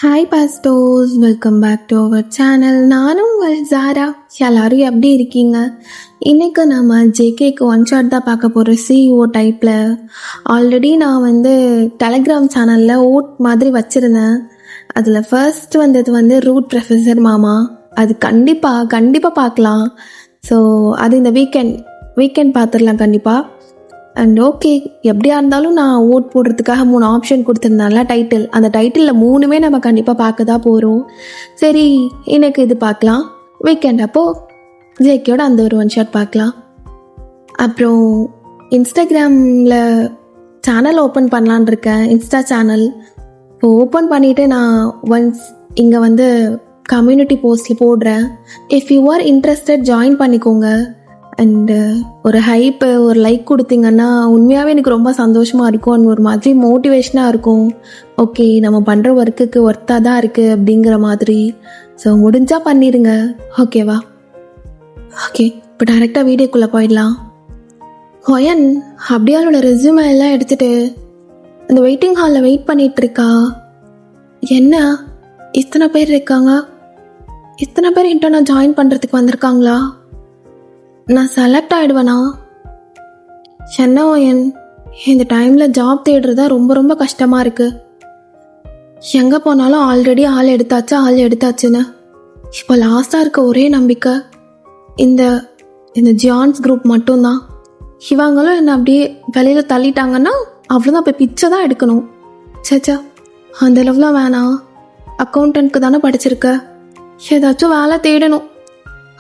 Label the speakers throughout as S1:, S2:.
S1: Hi பாஸ்டோஸ், welcome back to our channel. நானும் உங்கள் ஜாரா. எல்லாரும் எப்படி இருக்கீங்க? இன்றைக்கி நம்ம ஜேகேக்கு ஒன் ஷாட் தான் பார்க்க போகிறோம். சிஇஓ டைப்பில் ஆல்ரெடி நான் டெலகிராம் சேனலில் ஓட் மாதிரி வச்சுருந்தேன். அதில் ஃபர்ஸ்ட் வந்தது ரூட் ப்ரொஃபஸர் மாமா. அது கண்டிப்பாக பார்க்கலாம். ஸோ அது இந்த வீக்கெண்ட் பார்த்துடலாம் கண்டிப்பாக. அண்ட் ஓகே, எப்படியா இருந்தாலும் நான் ஓட் போடுறதுக்காக 3 ஆப்ஷன் கொடுத்துருந்தால டைட்டில். அந்த டைட்டிலில் 3மே நம்ம கண்டிப்பாக பார்க்க தான் போகிறோம். சரி, எனக்கு இது பார்க்கலாம். வீக்கெண்ட் அப்போது ஜேகேயோட அந்த ஒரு ஒன் ஷாட் பார்க்கலாம். அப்புறம் இன்ஸ்டாகிராமில் சேனல் ஓப்பன் பண்ணலான் இருக்கேன், இன்ஸ்டா சேனல். இப்போ ஓப்பன் பண்ணிவிட்டு நான் ஒன்ஸ் இங்கே கம்யூனிட்டி போஸ்ட்டில் போடுறேன். If you are interested join பண்ணிக்கோங்க. அண்டு ஒரு ஹைப்பு, ஒரு லைக் கொடுத்தீங்கன்னா உண்மையாகவே எனக்கு ரொம்ப சந்தோஷமாக இருக்கும். அண்ட் ஒரு மாதிரி மோட்டிவேஷனாக இருக்கும். ஓகே, நம்ம பண்ணுற ஒர்க்குக்கு ஒர்த்தாக தான் இருக்குது அப்படிங்கிற மாதிரி. ஸோ முடிஞ்சால் பண்ணிடுங்க, ஓகேவா? ஓகே, இப்போ டைரெக்டாக வீடியோக்குள்ளே போயிடலாம். ஹொயன் அப்படியே அவளோட ரெஸ்யூமே எல்லாம் எடுத்துகிட்டு அந்த வெயிட்டிங் ஹாலில் வெயிட் பண்ணிகிட்ருக்கா. என்ன இத்தனை பேர் இருக்காங்க? இத்தனை பேர் இன்டர்னா ஜாயின் பண்ணுறதுக்கு வந்திருக்காங்களா? நான் செலக்ட் ஆகிடுவேனா? என்ன ஒயன், இந்த டைமில் ஜாப் தேடுறதா ரொம்ப கஷ்டமாக இருக்குது. எங்கே போனாலும் ஆல்ரெடி ஆள் எடுத்தாச்சுன்னு. இப்போ லாஸ்ட்டாக இருக்க ஒரே நம்பிக்கை இந்த ஜான்ஸ் குரூப் மட்டும்தான். இவங்களும் என்னை அப்படியே வெளியில் தள்ளிட்டாங்கன்னா அவ்வளோதான், போய் பிச்சை தான் எடுக்கணும். சேச்சா, அந்த அளவுலாம் வேணாம். அக்கௌண்டன்ட்க்கு தானே படிச்சிருக்க, ஏதாச்சும் வேலை தேடணும்.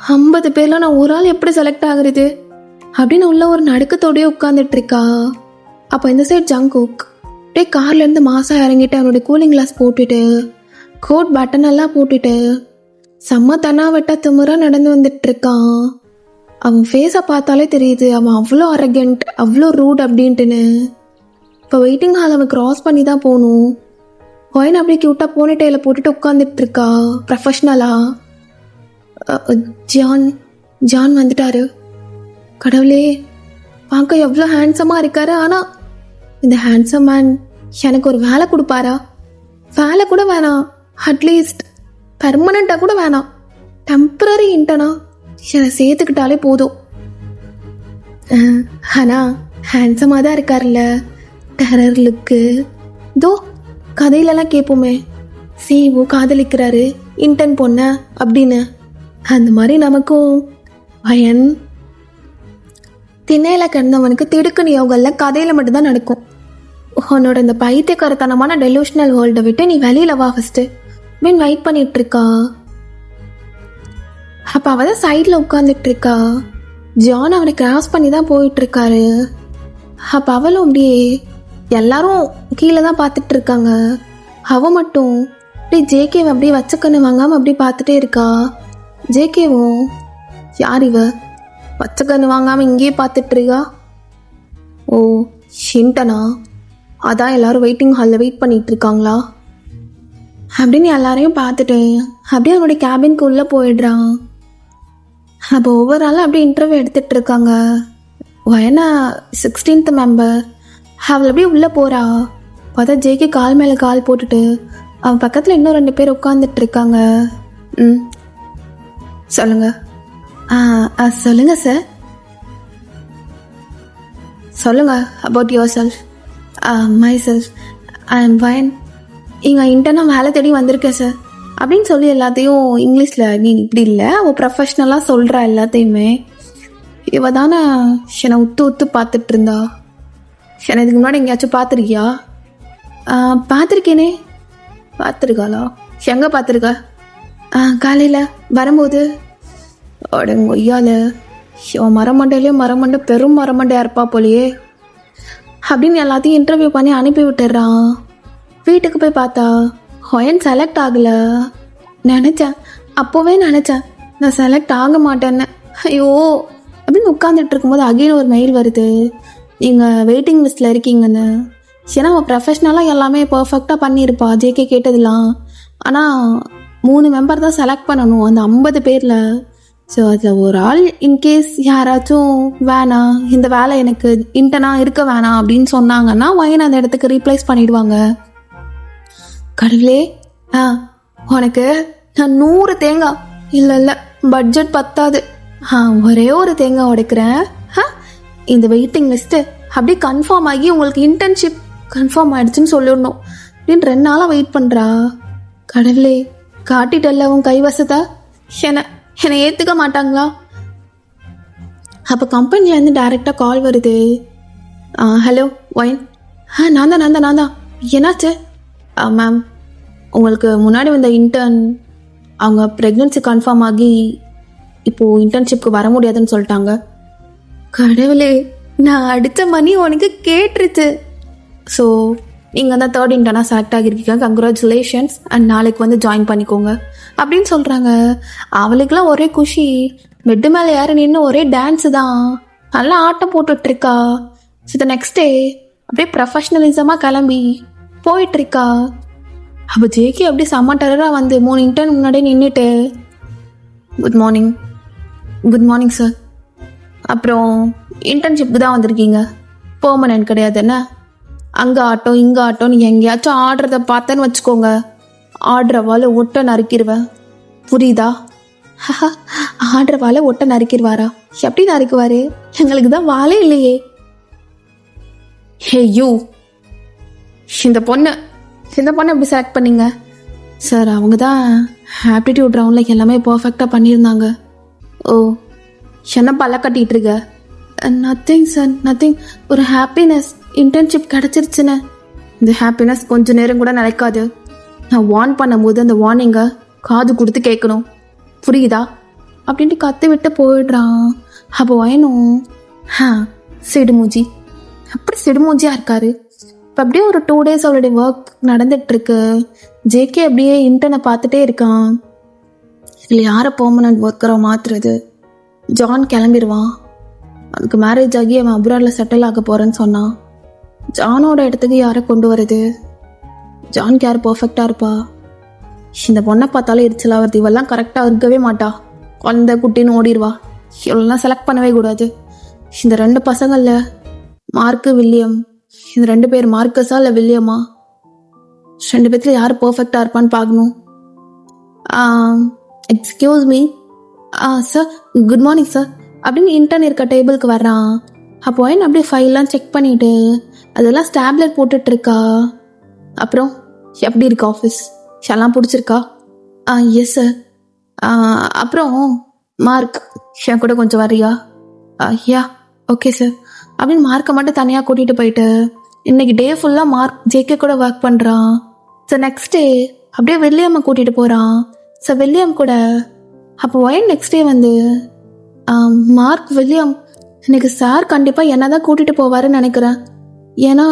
S1: 50 பேரில் நான் ஒரு ஆள் எப்படி செலக்ட் ஆகுறது அப்படின்னு உள்ள ஒரு நடுக்கத்தோடய உட்காந்துட்ருக்கா. அப்போ இந்த சைட் ஜங்குக் அப்படியே கார்லேருந்து மாசாக இறங்கிட்டு அவனுடைய கூலிங் கிளாஸ் போட்டுட்டு கோட் பட்டன் எல்லாம் போட்டுட்டு செம்ம தன்னாவட்டா திமிராக நடந்து வந்துட்டுருக்கான். அவன் ஃபேஸை பார்த்தாலே தெரியுது அவன் அவ்வளோ அரகண்ட், அவ்வளோ ரூட் அப்படின்ட்டுன்னு. இப்போ வெயிட்டிங் ஹால் அவன் க்ராஸ் பண்ணி தான் போகணும். ஒயின் அப்படியே க்யூட்டாக போனிட்டேயில் போட்டுட்டு உட்காந்துட்ருக்கா ப்ரொஃபஷ்னலா. ஜான் வந்துட்டாரு. கடவுளே, பார்க்க எவ்வளோ ஹேண்ட்ஸமாக இருக்காரு. ஆனால் இந்த ஹேண்ட்ஸம் மேன் எனக்கு ஒரு வேலை கொடுப்பாரா? வேலை கூட வேணாம், அட்லீஸ்ட் பெர்மனண்ட்டாக கூட வேணாம், டெம்பரரி இன்டர்னா என்னை சேர்த்துக்கிட்டாலே போதும். ஆனால் ஹேண்ட்ஸமாக தான் இருக்கார்ல, டெரர் லுக்கு. தோ கதையிலலாம் கேட்போமே, சிஓ காதலிக்கிறாரு இன்டர்ன் பொண்ண அப்படின்னு. அந்த மாதிரி நமக்கும் பயன் திண்ணையில் கிடந்தவனுக்கு திடுக்கு யோகல்ல கதையில் மட்டும்தான் நடக்கும். உன்னோட இந்த பைத்தியக்காரத்தனமான டெலூஷனல் வேர்ல்டை விட்டு நீ வெளியில் வா ஃபஸ்ட்டு மீன் வெயிட் பண்ணிகிட்ருக்கா. அப்போ அவள் தான் சைடில் உட்காந்துட்ருக்கா. ஜான் அவனை கிராஸ் பண்ணி தான் போயிட்டுருக்காரு. அப்போ அவளும் அப்படியே எல்லாரும் கீழே தான் பார்த்துட்ருக்காங்க. அவள் மட்டும் அப்படியே ஜேகேவை அப்படியே வச்சக்கண்ணு வாங்காமல் அப்படியே பார்த்துட்டே இருக்கா. ஜேகேவும் யார் இவ பச்சைக்கண்ணு வாங்காமல் இங்கேயே பார்த்துட்ருக்கா? ஓ ஷின்டனா, அதான் எல்லாரும் வெயிட்டிங் ஹாலில் வெயிட் பண்ணிகிட்டு இருக்காங்களா அப்படின்னு எல்லாரையும் பார்த்துட்டு அப்படியே அவனுடைய கேபின்க்கு உள்ளே போயிடுறான். அப்போ ஒவ்வொரு ஆளும் அப்படியே இன்டர்வியூ எடுத்துகிட்டு இருக்காங்க. வயனா 16th மெம்பர் அவள் அப்படியே உள்ளே போகிறா. பார்த்தா ஜேகே கால் மேலே கால் போட்டுட்டு அவன் பக்கத்தில் இன்னும் 2 பேர் உட்காந்துட்டு இருக்காங்க. சொல்லுங்க. சொல்லுங்க சார், சொல்லுங்க. About your self. My self, I am fine. இங்கே இன்டர்னா வேலை தேடி வந்திருக்கேன் சார் அப்படின்னு சொல்லி எல்லாத்தையும் இங்கிலீஷில், நீ இப்படி இல்லை அவள் ப்ரொஃபஷ்னலாக சொல்கிறா எல்லாத்தையுமே. இவ தானே என்னை உத்து பார்த்துட்டு இருந்தா. என்னை இதுக்கு முன்னாடி எங்கேயாச்சும் பார்த்துருக்கியா? பார்த்துருக்கேனே. பார்த்துருக்காளா? எங்கே பார்த்துருக்கா? காலையில் வரும்போது. அடங்க ஒய்யால, மரமண்டை பெரும் மரமண்டையாக இருப்பா போலையே அப்படின்னு எல்லாத்தையும் இன்டர்வியூ பண்ணி அனுப்பி விட்டுடுறான். வீட்டுக்கு போய் பார்த்தா ஹொயன் செலக்ட் ஆகலை. அப்போவே நினச்சேன் நான் செலக்ட் ஆக மாட்டேன்னு. ஐயோ அப்படின்னு உட்காந்துட்டு இருக்கும்போது அகைன் ஒரு மெயில் வருது, நீங்கள் வெயிட்டிங் லிஸ்ட்டில் இருக்கீங்கன்னு. ஏன்னா அவன் ப்ரொஃபஷ்னலாக எல்லாமே பர்ஃபெக்டாக பண்ணியிருப்பா ஜேகே கேட்டதெல்லாம். ஆனால் 3 மெம்பர் தான் செலக்ட் பண்ணணும் அந்த 50 பேரில். ஸோ அதில் ஒரு ஆள் இன்கேஸ் யாராச்சும் வேணாம், இந்த வேலை எனக்கு இன்டர்னாக இருக்க வேணாம் அப்படின்னு சொன்னாங்கன்னா ஒயன் அந்த இடத்துக்கு ரீப்ளேஸ் பண்ணிடுவாங்க. கடவுளே, ஆ உனக்கு நான் 100 தேங்காய் இல்லை பட்ஜெட் பத்தாது. ஒரே ஒரு தேங்காய் உடைக்கிறேன். இந்த வெயிட்டிங் லிஸ்ட்டு அப்படியே கன்ஃபார்ம் ஆகி உங்களுக்கு இன்டர்ன்ஷிப் கன்ஃபார்ம் ஆயிடுச்சுன்னு சொல்லிடணும் அப்படின்னு 2 நாளாக வெயிட் பண்ணுறா. கடவுளே, காட்டிட்டல்ல உன் கைவசத்தை. என்னை ஏற்றுக்க மாட்டாங்களா? அப்போ கம்பெனிலேருந்து டைரெக்டாக கால் வருது. Hello wine. நான் தான். என்னாச்சு? மேம், உங்களுக்கு முன்னாடி வந்த இன்டர்ன் அவங்க ப்ரெக்னென்சி கன்ஃபார்ம் ஆகி இப்போது இன்டர்ன்ஷிப்க்கு வர முடியாதுன்னு சொல்லிட்டாங்க. கடவுளே, நான் அடித்த மணி உனக்கு கேட்டுருச்சு. ஸோ நீங்கள் தான் 3rd இன்டர்னாக செலக்ட் ஆகியிருக்கீங்க, கங்க்ராச்சுலேஷன்ஸ், அண்ட் நாளைக்கு வந்து ஜாயின் பண்ணிக்கோங்க அப்படின்னு சொல்கிறாங்க. அவளுக்கெல்லாம் ஒரே குஷி. பெட்டு மேலே யாரும் நின்று ஒரே டான்ஸு தான், நல்லா ஆட்டம் போட்டுட்ருக்கா. ஸோ த நெக்ஸ்ட் டே அப்படியே ப்ரொஃபஷ்னலிசமாக கிளம்பி போயிட்டுருக்கா. அப்போ ஜேகே அப்படியே செம்ம டெரராக வந்து 3 இன்டர்ன் முன்னாடியே நின்றுட்டு, குட் மார்னிங் சார். அப்புறம் இன்டர்ன்ஷிப்புக்கு தான் வந்திருக்கீங்க, பெர்மனன்ட் கிடையாது என்ன? அங்கே ஆட்டோ இங்கே ஆட்டோ, நீங்கள் எங்கேயாச்சும் ஆடுறத பார்த்தேன்னு வச்சுக்கோங்க, ஆடுறவாள் ஒட்டை நறுக்கிடுவேன், புரியுதா? ஆடுறவாள் ஒட்டை நறுக்கிடுவாரா? எப்படி நறுக்குவாரு? எங்களுக்கு தான் வாழே இல்லையே. ஹே யூ, இந்த பொண்ணை எப்படி செலக்ட் பண்ணீங்க? சார், அவங்க தான் ஆப்டிடியூட் ரவுண்டில் எல்லாமே பர்ஃபெக்டாக பண்ணியிருந்தாங்க. ஓ, என்ன பல்ல கட்டிகிட்டு இருக்க? Nothing sir, nothing. ஒரு ஹாப்பினஸ், இன்டர்ன்ஷிப் கிடச்சிருச்சுன்னு. இந்த ஹாப்பினஸ் கொஞ்சம் நேரம் கூட நினைக்காது. நான் வார்ன் பண்ணும்போது அந்த வார்னிங்கை காது கொடுத்து கேட்கணும், புரியுதா? அப்படின்ட்டு கற்று விட்டு போயிடுறான். அப்போ வயனும் சிடுமூஞ்சி, அப்படி சிடுமூஞ்சியாக இருக்காரு. இப்போ அப்படியே ஒரு 2 days அவளுடைய ஒர்க் நடந்துகிட்ருக்கு. ஜேகே அப்படியே இன்டர்னை பார்த்துட்டே இருக்கான். இல்லை யாரை பெர்மனன்ட் ஒர்க்கரை மாற்றுறது? ஜான் கிளம்பிடுவான். அதுக்கு மேரேஜ் ஆகி அவன் அப்ராடில் செட்டில் ஆக போகிறேன்னு சொன்னான். ஜானோட இடத்துக்கு யாரை கொண்டு வருது? ஜான்க்கு யார் பர்ஃபெக்டாக இருப்பா? இந்த பொண்ணை பார்த்தாலே எரிச்சலாக வருது. இவெல்லாம் கரெக்டாக இருக்கவே மாட்டா, குழந்தை குட்டின்னு ஓடிடுவா. இவளெல்லாம் செலக்ட் பண்ணவே கூடாது. இந்த 2 பசங்களில் மார்க்கு வில்லியம், இந்த 2 பேர் மார்க்கஸா இல்லை வில்லியமா? 2 பேர்த்துல யார் பர்ஃபெக்டாக இருப்பான்னு பார்க்கணும். Excuse me sir, good morning sir அப்படின்னு இன்டர்ன் இருக்க டேபிளுக்கு வர்றான். அப்போ என்ன அப்படியே ஃபைல்லாம் செக் பண்ணிவிட்டு அதெல்லாம் ஸ்டாப்லெட் போட்டுட்ருக்கா. அப்புறம் எப்படி இருக்கு ஆஃபீஸ்? எல்லாம் பிடிச்சிருக்கா? Yes sir. அப்புறம் மார்க், என் கூட கொஞ்சம் வரியா? யா ஓகே சார் அப்படின்னு மார்க்கை மட்டும் தனியாக கூட்டிகிட்டு போயிட்டு இன்னைக்கு டே ஃபுல்லாக மார்க் ஜேகே கூட ஒர்க் பண்ணுறான். ஸோ நெக்ஸ்ட் டே அப்படியே வில்லியம்மை கூட்டிகிட்டு போகிறான். ஸோ வில்லியம் கூட. அப்போ ஒயன் நெக்ஸ்ட் டே வந்து மார்க், வில்லியம், எனக்கு சார் கண்டிப்பாக என்ன தான் கூட்டிகிட்டு போவாருன்னு நினைக்கிறேன். ஏன்னா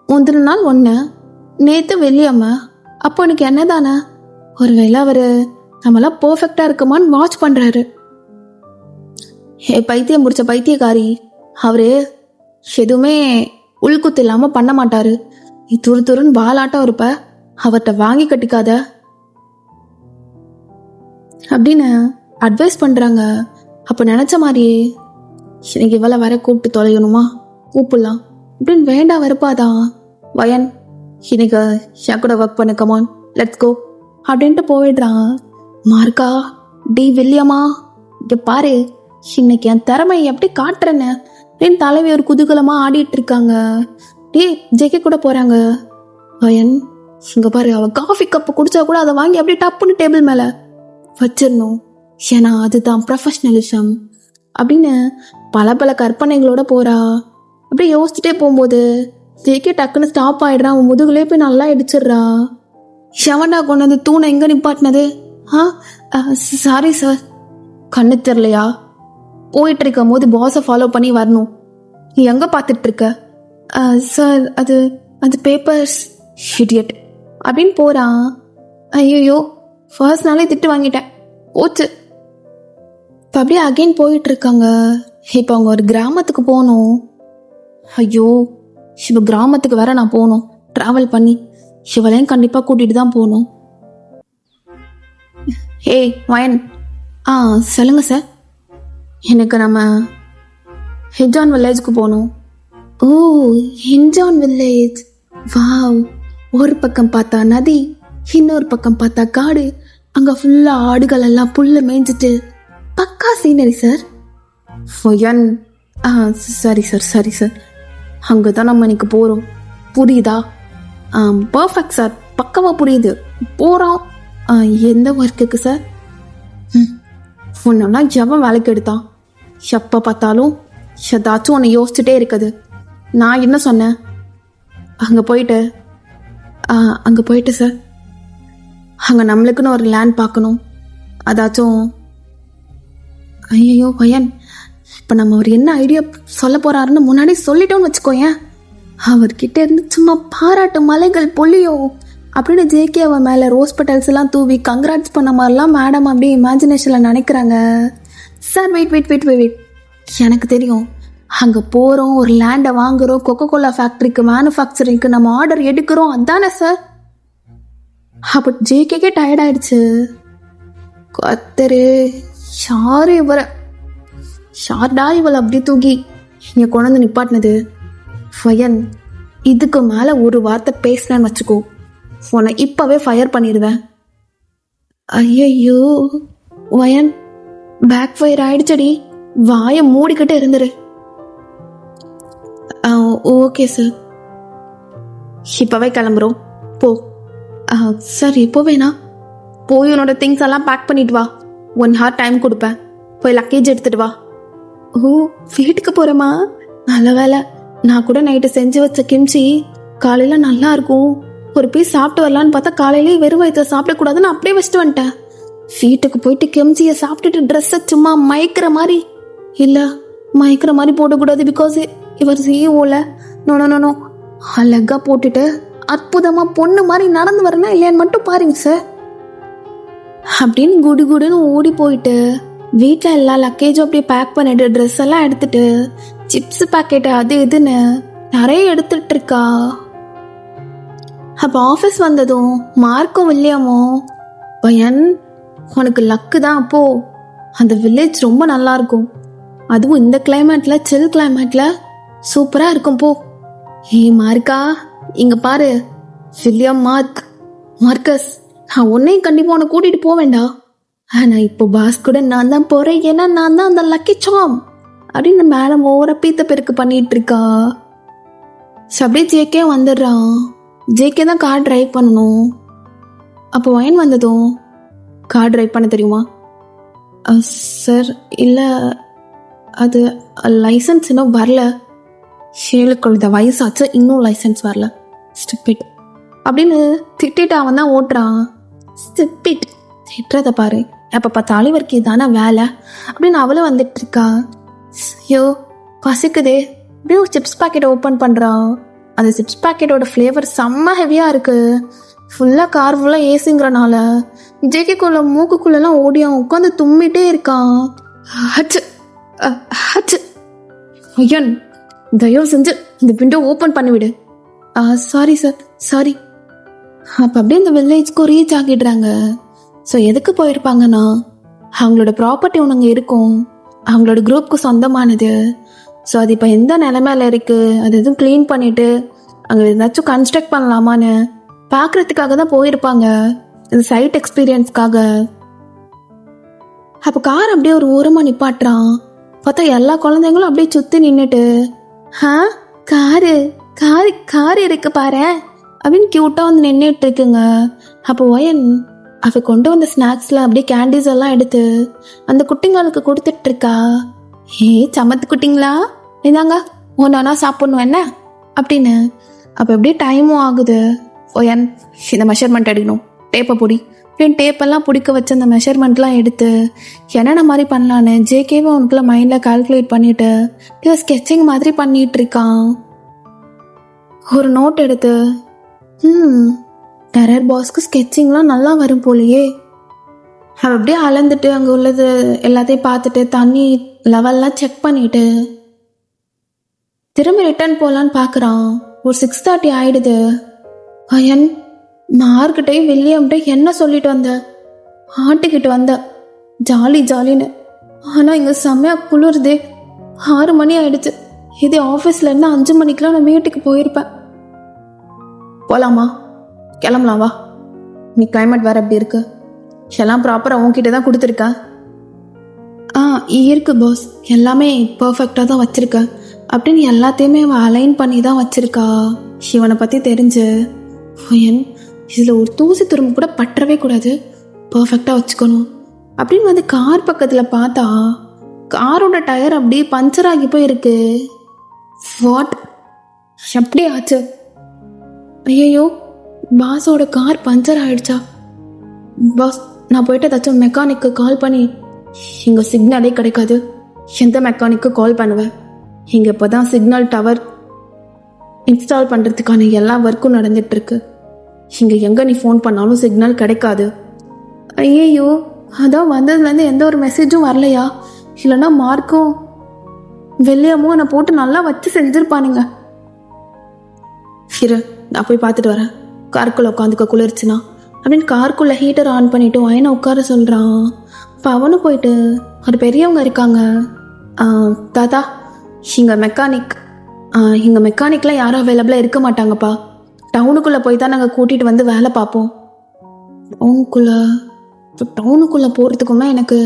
S1: முந்தின நாள் ஒன்று, நேற்று வில்லியம்மை, அப்போ எனக்கு என்ன தானே, ஒருவேளை அவர் நம்மளாம் பர்ஃபெக்டாக இருக்குமான்னு வாட்ச் பண்ணுறாரு. பைத்தியம் முடிச்ச பைத்தியக்காரி அவரு, எதுவுமே உள்குத்து இல்லாமல் பண்ண மாட்டாரு. நீ துருன்னு வாலாட்டம் இருப்ப, அவர்கிட்ட வாங்கி கட்டிக்காத அப்படின்னு அட்வைஸ் பண்ணுறாங்க. அப்போ நினச்ச மாதிரியே எனக்கு இவளை வர கூப்பிட்டு தொலையணுமா, கூப்பிடலாம் அப்படின்னு வேண்டாம் வெறுப்பாதான். வயன், இன்னைக்கு என் கூட ஒர்க் பண்ணு, கமான் லெட்ஸ் கோ அப்படின்ட்டு போயிடுறான். மார்க்கா, டி வில்லியமா, இங்கே பாரு, இன்னைக்கு என் திறமை எப்படி காட்டுறேன்னு அப்படின்னு தலைவி ஒரு குதூகலமாக ஆடிட்டு இருக்காங்க. ஜெகே கூட போகிறாங்க. வயன், இங்கே பாரு, அவள் காஃபி கப்பு குடிச்சா கூட அதை வாங்கி அப்படியே டப்புன்னு டேபிள் மேலே வச்சிடணும், ஏன்னா அதுதான் ப்ரொஃபஷ்னலிசம் அப்படின்னு பல கற்பனைகளோட போகிறா. அப்படியே யோசிச்சுட்டே போகும்போது ஜேகே டக்குன்னு ஸ்டாப் ஆகிடுறான். அவன் முதுகுலே போய் நல்லா இடிச்சிடுறா. ஷவண்டா கொண்டு வந்து தூணை எங்கே நிப்பாட்டினது? Sorry sir. கண்ணு தெரிலையா? போயிட்டு இருக்கும் போது பாஸை ஃபாலோ பண்ணி வரணும். நீ எங்கே பார்த்துட்டு இருக்க? சார், அது பேப்பர்ஸ். இடியட் அப்படின்னு போகிறான். ஐயோ, ஃபர்ஸ்ட் நாளே திட்டு வாங்கிட்டேன், போச்சு. இப்போ அப்படியே அகெயின் போயிட்டு இருக்காங்க. இப்போ அவங்க ஒரு கிராமத்துக்கு போகணும். ஐயோ, இப்போ கிராமத்துக்கு வேற நான் போகணும், ட்ராவல் பண்ணி. இவளையும் கண்டிப்பாக கூட்டிகிட்டு தான் போகணும். ஏய் வயன். சொல்லுங்க சார். எனக்கு நம்ம ஹெஜான் வில்லேஜுக்கு போகணும். ஓ, ஹெஜான் வில்லேஜ், வாவ். ஒரு பக்கம் பார்த்தா நதி, இன்னொரு பக்கம் பார்த்தா காடு, அங்க ஃபுல்லா ஆடுகள் எல்லாம் புல்ல மேய்ஞ்சிட்டு பக்கா சீனரி சார். ஃபயன். சரி சார், சரி சார், அங்கதான் நம்ம இன்னைக்கு போறோம், புரியுதா? பர்ஃபெக்ட் சார், பக்கவா புரியுது. போறோம். எந்த ஒர்க்குக்கு சார்? உன்னா எவன் வேலைக்கு எடுத்தான்? எப்ப பார்த்தாலும் ஏதாச்சும் உன்னை யோசிச்சுட்டே இருக்குது. நான் என்ன சொன்னேன்? அங்கே போயிட்டு சார், அங்கே நம்மளுக்குன்னு ஒரு லேண்ட் பார்க்கணும். அதாச்சும் ஐயோ பையன், இப்போ நம்ம அவர் என்ன ஐடியா சொல்ல போறாருன்னு முன்னாடி சொல்லிட்டோம்னு வச்சுக்கோயேன், அவர்கிட்ட இருந்து சும்மா பாராட்டு மலைகள் பொழியும் அப்படின்னு ஜேகே அவன் மேலே ரோஸ் பெட்டல்ஸ் எல்லாம் தூவி கங்க்ராட்ஸ் பண்ண மாதிரிலாம் மேடம் அப்படியே இமேஜினேஷனில் நினைக்கிறாங்க. சார் வெயிட், எனக்கு தெரியும். அங்கே போகிறோம், ஒரு லேண்டை வாங்குகிறோம், கொக்கோ கோலா ஃபேக்ட்ரிக்கு மேனுஃபேக்சரிங்க்கு நம்ம ஆர்டர் எடுக்கிறோம், அதானே சார்? அப்போ ஜேகேக்கே டயர்ட் ஆயிடுச்சு. கத்தரு ஷாரு ஷார்டா இவளை அப்படி தூக்கி இங்கே கொண்டு வந்து நிப்பாட்டினது. ஃபயன், இதுக்கு மேலே ஒரு வார்த்தை பேசினேன்னு வச்சுக்கோ, உன்னை இப்போவே ஃபயர் பண்ணிடுவேன். ஐயோ வயன், பேக் ஃபயர் ஆயிடுச்சடி, வாயை மூடிக்கிட்டு இருந்துரு. ஓகே சார், இப்போவே கிளம்புறோம், போ. சார் இப்போ வேணா, போய் உன்னோட திங்ஸ் எல்லாம் பேக் பண்ணிட்டு வா. 1 hour டைம் கொடுப்பேன், போய் லக்கேஜ் எடுத்துட்டு வா. ஓ, வீட்டுக்கு போகிறேம்மா, நல்ல வேலை. நான் கூட நைட்டு செஞ்சு வச்ச கிம்ச்சி காலையில் நல்லா இருக்கும், ஒரு பீஸ் சாப்பிட்டு வரலான்னு பார்த்தா காலையிலேயே வெறும் வயிற்றுல சாப்பிடக்கூடாதுன்னு அப்படியே வச்சுட்டு வந்துட்டேன். வீட்டுக்கு போயிட்டு கிம்ச்சியை சாப்பிட்டுட்டு ட்ரெஸ்ஸை சும்மா மயக்கிற மாதிரி போடக்கூடாது, பிகாஸ் இவர் சிஓல நோ அழகா போட்டுட்டு அற்புதமா பொண்ணு மாதிரி நடந்து வரணும் இல்லையான்னு மட்டும் பாருங்க சார் அப்படின்னு குடுன்னு ஓடி போயிட்டு வீட்டில் எல்லா லக்கேஜும் அப்படியே பேக் பண்ணிட்டு ட்ரெஸ் எல்லாம் எடுத்துட்டு சிப்ஸ் பாக்கெட்டு அது இதுன்னு நிறைய எடுத்துட்டு இருக்கா. அப்போ ஆஃபீஸ் வந்ததும் மார்க்கும் வில்லியமும், பையன் உனக்கு லக்கு தான், அப்போ அந்த வில்லேஜ் ரொம்ப நல்லா இருக்கும், அதுவும் இந்த கிளைமேட்ல, சில் கிளைமேட்ல சூப்பரா இருக்கும், போ. மார்க்கா, இங்க பாரு, வில்லியம், மார்க்கஸ், நான் உன்னையும் கண்டிப்பா உன்னை கூட்டிட்டு போவேண்டா. ஆனா இப்போ பாஸ் கூட நான் தான் போறேன், ஏன்னா நான் தான் அந்த லக்கி சாம் அப்படின்னு மேடம் ஓவரா பீத்த பெருக்கு பண்ணிட்டு இருக்கா. அப்படியே ஜேகே வந்துடுறான். ஜேகே தான் கார் டிரைவ் பண்ணணும். அப்போ வயன் வந்ததும், கார் டிரைவ் பண்ண தெரியுமா? சார் இல்லை, அது லைசன்ஸ் இன்னும் வரல, 7 குழந்த வயசாச்சு, இன்னும் லைசன்ஸ் வரல, ஸ்டிப்பிட் அப்படின்னு திட்டிட்டு அவன் தான் ஓட்டுறான். ஸ்டிப்பிட் திட்டுறத பாரு, எப்போ பார்த்தாலும் இவருக்கு இதான வேலை அப்படின்னு அவளும் வந்துட்டு இருக்கா. ஐயோ பசிக்குதே, அப்படியே ஒரு சிப்ஸ் பாக்கெட் ஓப்பன் பண்ணுறான். அந்த சிப்ஸ் பாக்கெட்டோட ஃப்ளேவர் செம்ம ஹெவியாக இருக்குது. ஃபுல்லாக கார் ஃபுல்லாக ஏசிங்கிறனால ஜேகேக்குள்ள மூக்குக்குள்ளெல்லாம் ஓடி அவன் உட்காந்து தும்மிட்டே இருக்கான். ஐயன், தயவு செஞ்சு இந்த விண்டோ ஓப்பன் பண்ணிவிடு. Sorry sir, sorry. அப்போ அப்படியே இந்த வில்லேஜ்க்கு ரீச் ஆகிடுறாங்க. ஸோ எதுக்கு போயிருப்பாங்கன்னா, அவங்களோட ப்ராப்பர்ட்டி ஒன்று அங்கே இருக்கும், அவங்களோட குரூப்க்கு சொந்தமானது. ஸோ அது இப்போ எந்த நிலைமையில இருக்குது, அது எதுவும் க்ளீன் பண்ணிவிட்டு அங்கே ஏதாச்சும் கன்ஸ்ட்ரக்ட் பண்ணலாமான்னு பார்க்குறதுக்காக தான் போயிருப்பாங்க, இந்த சைட் எக்ஸ்பீரியன்ஸ்க்காக. அப்போ கார் அப்படியே ஒரு ஓரமாக நிப்பாட்டுறான். பார்த்தா எல்லா குழந்தைங்களும் அப்படியே சுற்றி நின்றுட்டு, காரு காரு காரு இருக்கு பாரு அப்படின்னு கியூட்டாக வந்து நின்றுட்டு இருக்குங்க. அப்போ வயன் அவ கொண்டு வந்த ஸ்நாக்ஸில் அப்படியே கேண்டீஸ் எல்லாம் எடுத்து அந்த குட்டிங்களுக்கு கொடுத்துட்டு இருக்கா. சமத்து குட்டிங்களா, இதாங்க ஒன்றா சாப்பிட்ணும் என்ன அப்படின்னு. அப்போ எப்படியே டைமும் ஆகுது. ஓயன், இந்த மெஷர்மெண்ட் எடுக்கணும், டேப்பை பிடி. டேப்பெல்லாம் பிடிக்க வச்சு அந்த மெஷர்மெண்ட்லாம் எடுத்து என்னென்ன மாதிரி பண்ணலான்னு ஜேகேவும் அவனுக்குள்ள மைண்டில் கால்குலேட் பண்ணிட்டு ஸ்கெட்சிங் மாதிரி பண்ணிட்டு இருக்கான். ஒரு நோட் எடுத்து, டெரர் பாஸ்க்கு ஸ்கெட்சிங்லாம் நல்லா வரும் போலையே. அவன் அப்படியே அளந்துட்டு அங்கே உள்ளது எல்லாத்தையும் பார்த்துட்டு தண்ணி லெவல்லாம் செக் பண்ணிட்டு திரும்பி ரிட்டர்ன் போகலான்னு பார்க்குறான். ஒரு 6:30 ஆயிடுது. பையன், மார்க்கிட்டையும் வில்லியம்கிட்ட என்ன சொல்லிட்டு வந்த? ஆட்டுக்கிட்டு வந்த ஜாலின்னு. ஆனால் இங்கே செம்மையாக குளிருதே, 6 மணி ஆயிடுச்சு. இதே ஆஃபீஸில் இருந்து 5 மணிக்கெலாம் நான் வீட்டுக்கு போயிருப்பேன். போகலாமா? கிளம்பலாம் வா. நீ கிளைமேட் வேறு அப்படி இருக்கு, எல்லாம் ப்ராப்பராக உன்கிட்ட தான் கொடுத்துருக்கேன். இருக்கு பாஸ், எல்லாமே பர்ஃபெக்டாக தான் வச்சுருக்கேன் அப்படின்னு எல்லாத்தையுமே அவன் அலைன் பண்ணி தான் வச்சுருக்கா. இவனை பற்றி தெரிஞ்சு என் இதில் ஒரு தூசி துரும்பு கூட பற்றவே கூடாது, பர்ஃபெக்டாக வச்சுக்கணும் அப்படின்னு வந்து கார் பக்கத்தில் பார்த்தா காரோட டயர் அப்படியே பஞ்சர் ஆகி போயிருக்கு. வாட், எப்படி ஆச்சு? ஐயோ, பாஸோட கார் பஞ்சர் ஆயிடுச்சா? பாஸ், நான் போயிட்டு ஏதாச்சும் மெக்கானிக்கு கால் பண்ணி, இங்கே சிக்னலே கிடைக்காது, எந்த மெக்கானிக்கு கால் பண்ணுவேன்? இங்கே இப்போ தான் சிக்னல் டவர் இன்ஸ்டால் பண்ணுறதுக்கான எல்லா ஒர்க்கும் நடந்துகிட்ருக்கு. இங்கே எங்கே நீ ஃபோன் பண்ணாலும் சிக்னல் கிடைக்காது. ஐயோ, அதான் வந்ததுலேருந்து எந்த ஒரு மெசேஜும் வரலையா? இல்லைன்னா மார்க்கும் வெள்ளையமோ என்னை போட்டு நல்லா வச்சு செஞ்சுருப்பானுங்க. இரு, நான் போய் பார்த்துட்டு வரேன். காருக்குள்ளே உட்காந்துக்க குளிர்ச்சுனா அப்படின்னு காருக்குள்ளே ஹீட்டர் ஆன் பண்ணிவிட்டு வயனை உட்கார சொல்கிறான். இப்போ அவனும் போயிட்டு ஒரு பெரியவங்க இருக்காங்க. தாத்தா, இங்கே மெக்கானிக்லாம் யாரும் அவைலபிளாக இருக்க மாட்டாங்கப்பா. டவுனுக்குள்ளே போய் தான் நாங்கள் கூட்டிகிட்டு வந்து வேலை பார்ப்போம். டவுனுக்குள்ளே போகிறதுக்குன்னா எனக்கு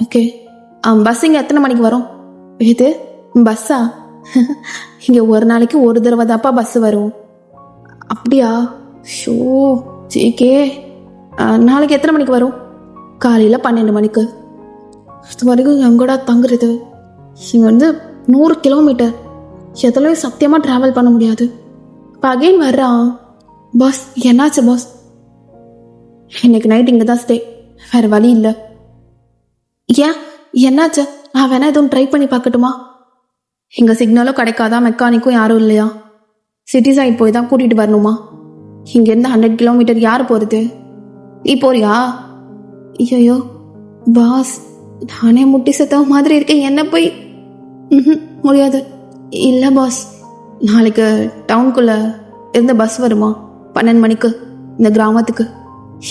S1: ஓகே, பஸ் இங்கே எத்தனை மணிக்கு வரும்? இது பஸ்ஸா? இங்கே ஒரு நாளைக்கு ஒரு தடவை தான்ப்பா பஸ் வரும். அப்படியா? ஷோ ஜேகே, நாளைக்கு எத்தனை மணிக்கு வரும்? காலையில் 12 மணிக்கு. இது வரைக்கும் எங்கூட தங்குறது? இங்கே வந்து 100 கிலோமீட்டர், எதுலையும் சத்தியமாக ட்ராவல் பண்ண முடியாது. இப்போ அகெயின் வர்றான். பாஸ், என்னாச்சு பாஸ்? இன்னைக்கு நைட் இங்கே தான் ஸ்டே, வேறு வழி இல்லை. ஏன், என்னாச்சு? நான் வேணா எதுவும் ட்ரை பண்ணி பார்க்கட்டுமா? இங்கே சிக்னலும் கிடைக்காதா, மெக்கானிக்கும் யாரும் இல்லையா? சிட்டி சைட் போய் தான் கூட்டிகிட்டு வரணுமா? இங்கேருந்து 100 கிலோமீட்டர் யார் போகிறது? நீ போறியா? ஐயோ பாஸ், நானே முட்டி செத்தவ மாதிரி இருக்கேன், என்ன போய் முடியாது. இல்லை பாஸ், நாளைக்கு டவுனுக்குள்ளே இருந்து பஸ் வருமா 12 மணிக்கு இந்த கிராமத்துக்கு?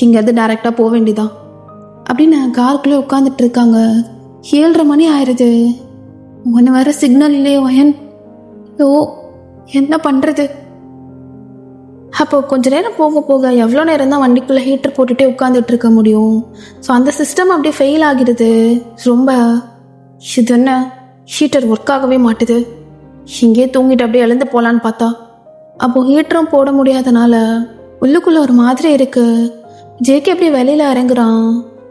S1: இங்கேருந்து டைரெக்டாக போக வேண்டியதான் அப்படின்னு காருக்குள்ளே உட்காந்துட்டு இருக்காங்க. 7:30 மணி ஆயிடுது. ஒன்று வேறு சிக்னல் இல்லையோ வயன். ஓ, என்ன பண்ணுறது? அப்போ கொஞ்ச நேரம் போக போக எவ்வளோ நேரம் தான் வண்டிக்குள்ளே ஹீட்டர் போட்டுகிட்டே உட்காந்துட்டு இருக்க முடியும்? ஸோ அந்த சிஸ்டம் அப்படியே ஃபெயில் ஆகிடுது ரொம்ப. இது என்ன, ஹீட்டர் ஒர்க் ஆகவே மாட்டுது. இங்கேயே தூங்கிட்டு அப்படியே எழுந்து போகலான்னு பார்த்தா அப்போது ஹீட்டரும் போட முடியாதனால உள்ளுக்குள்ளே ஒரு மாதிரி இருக்குது. ஜேகே அப்படியே வெளியில் இறங்குறான்.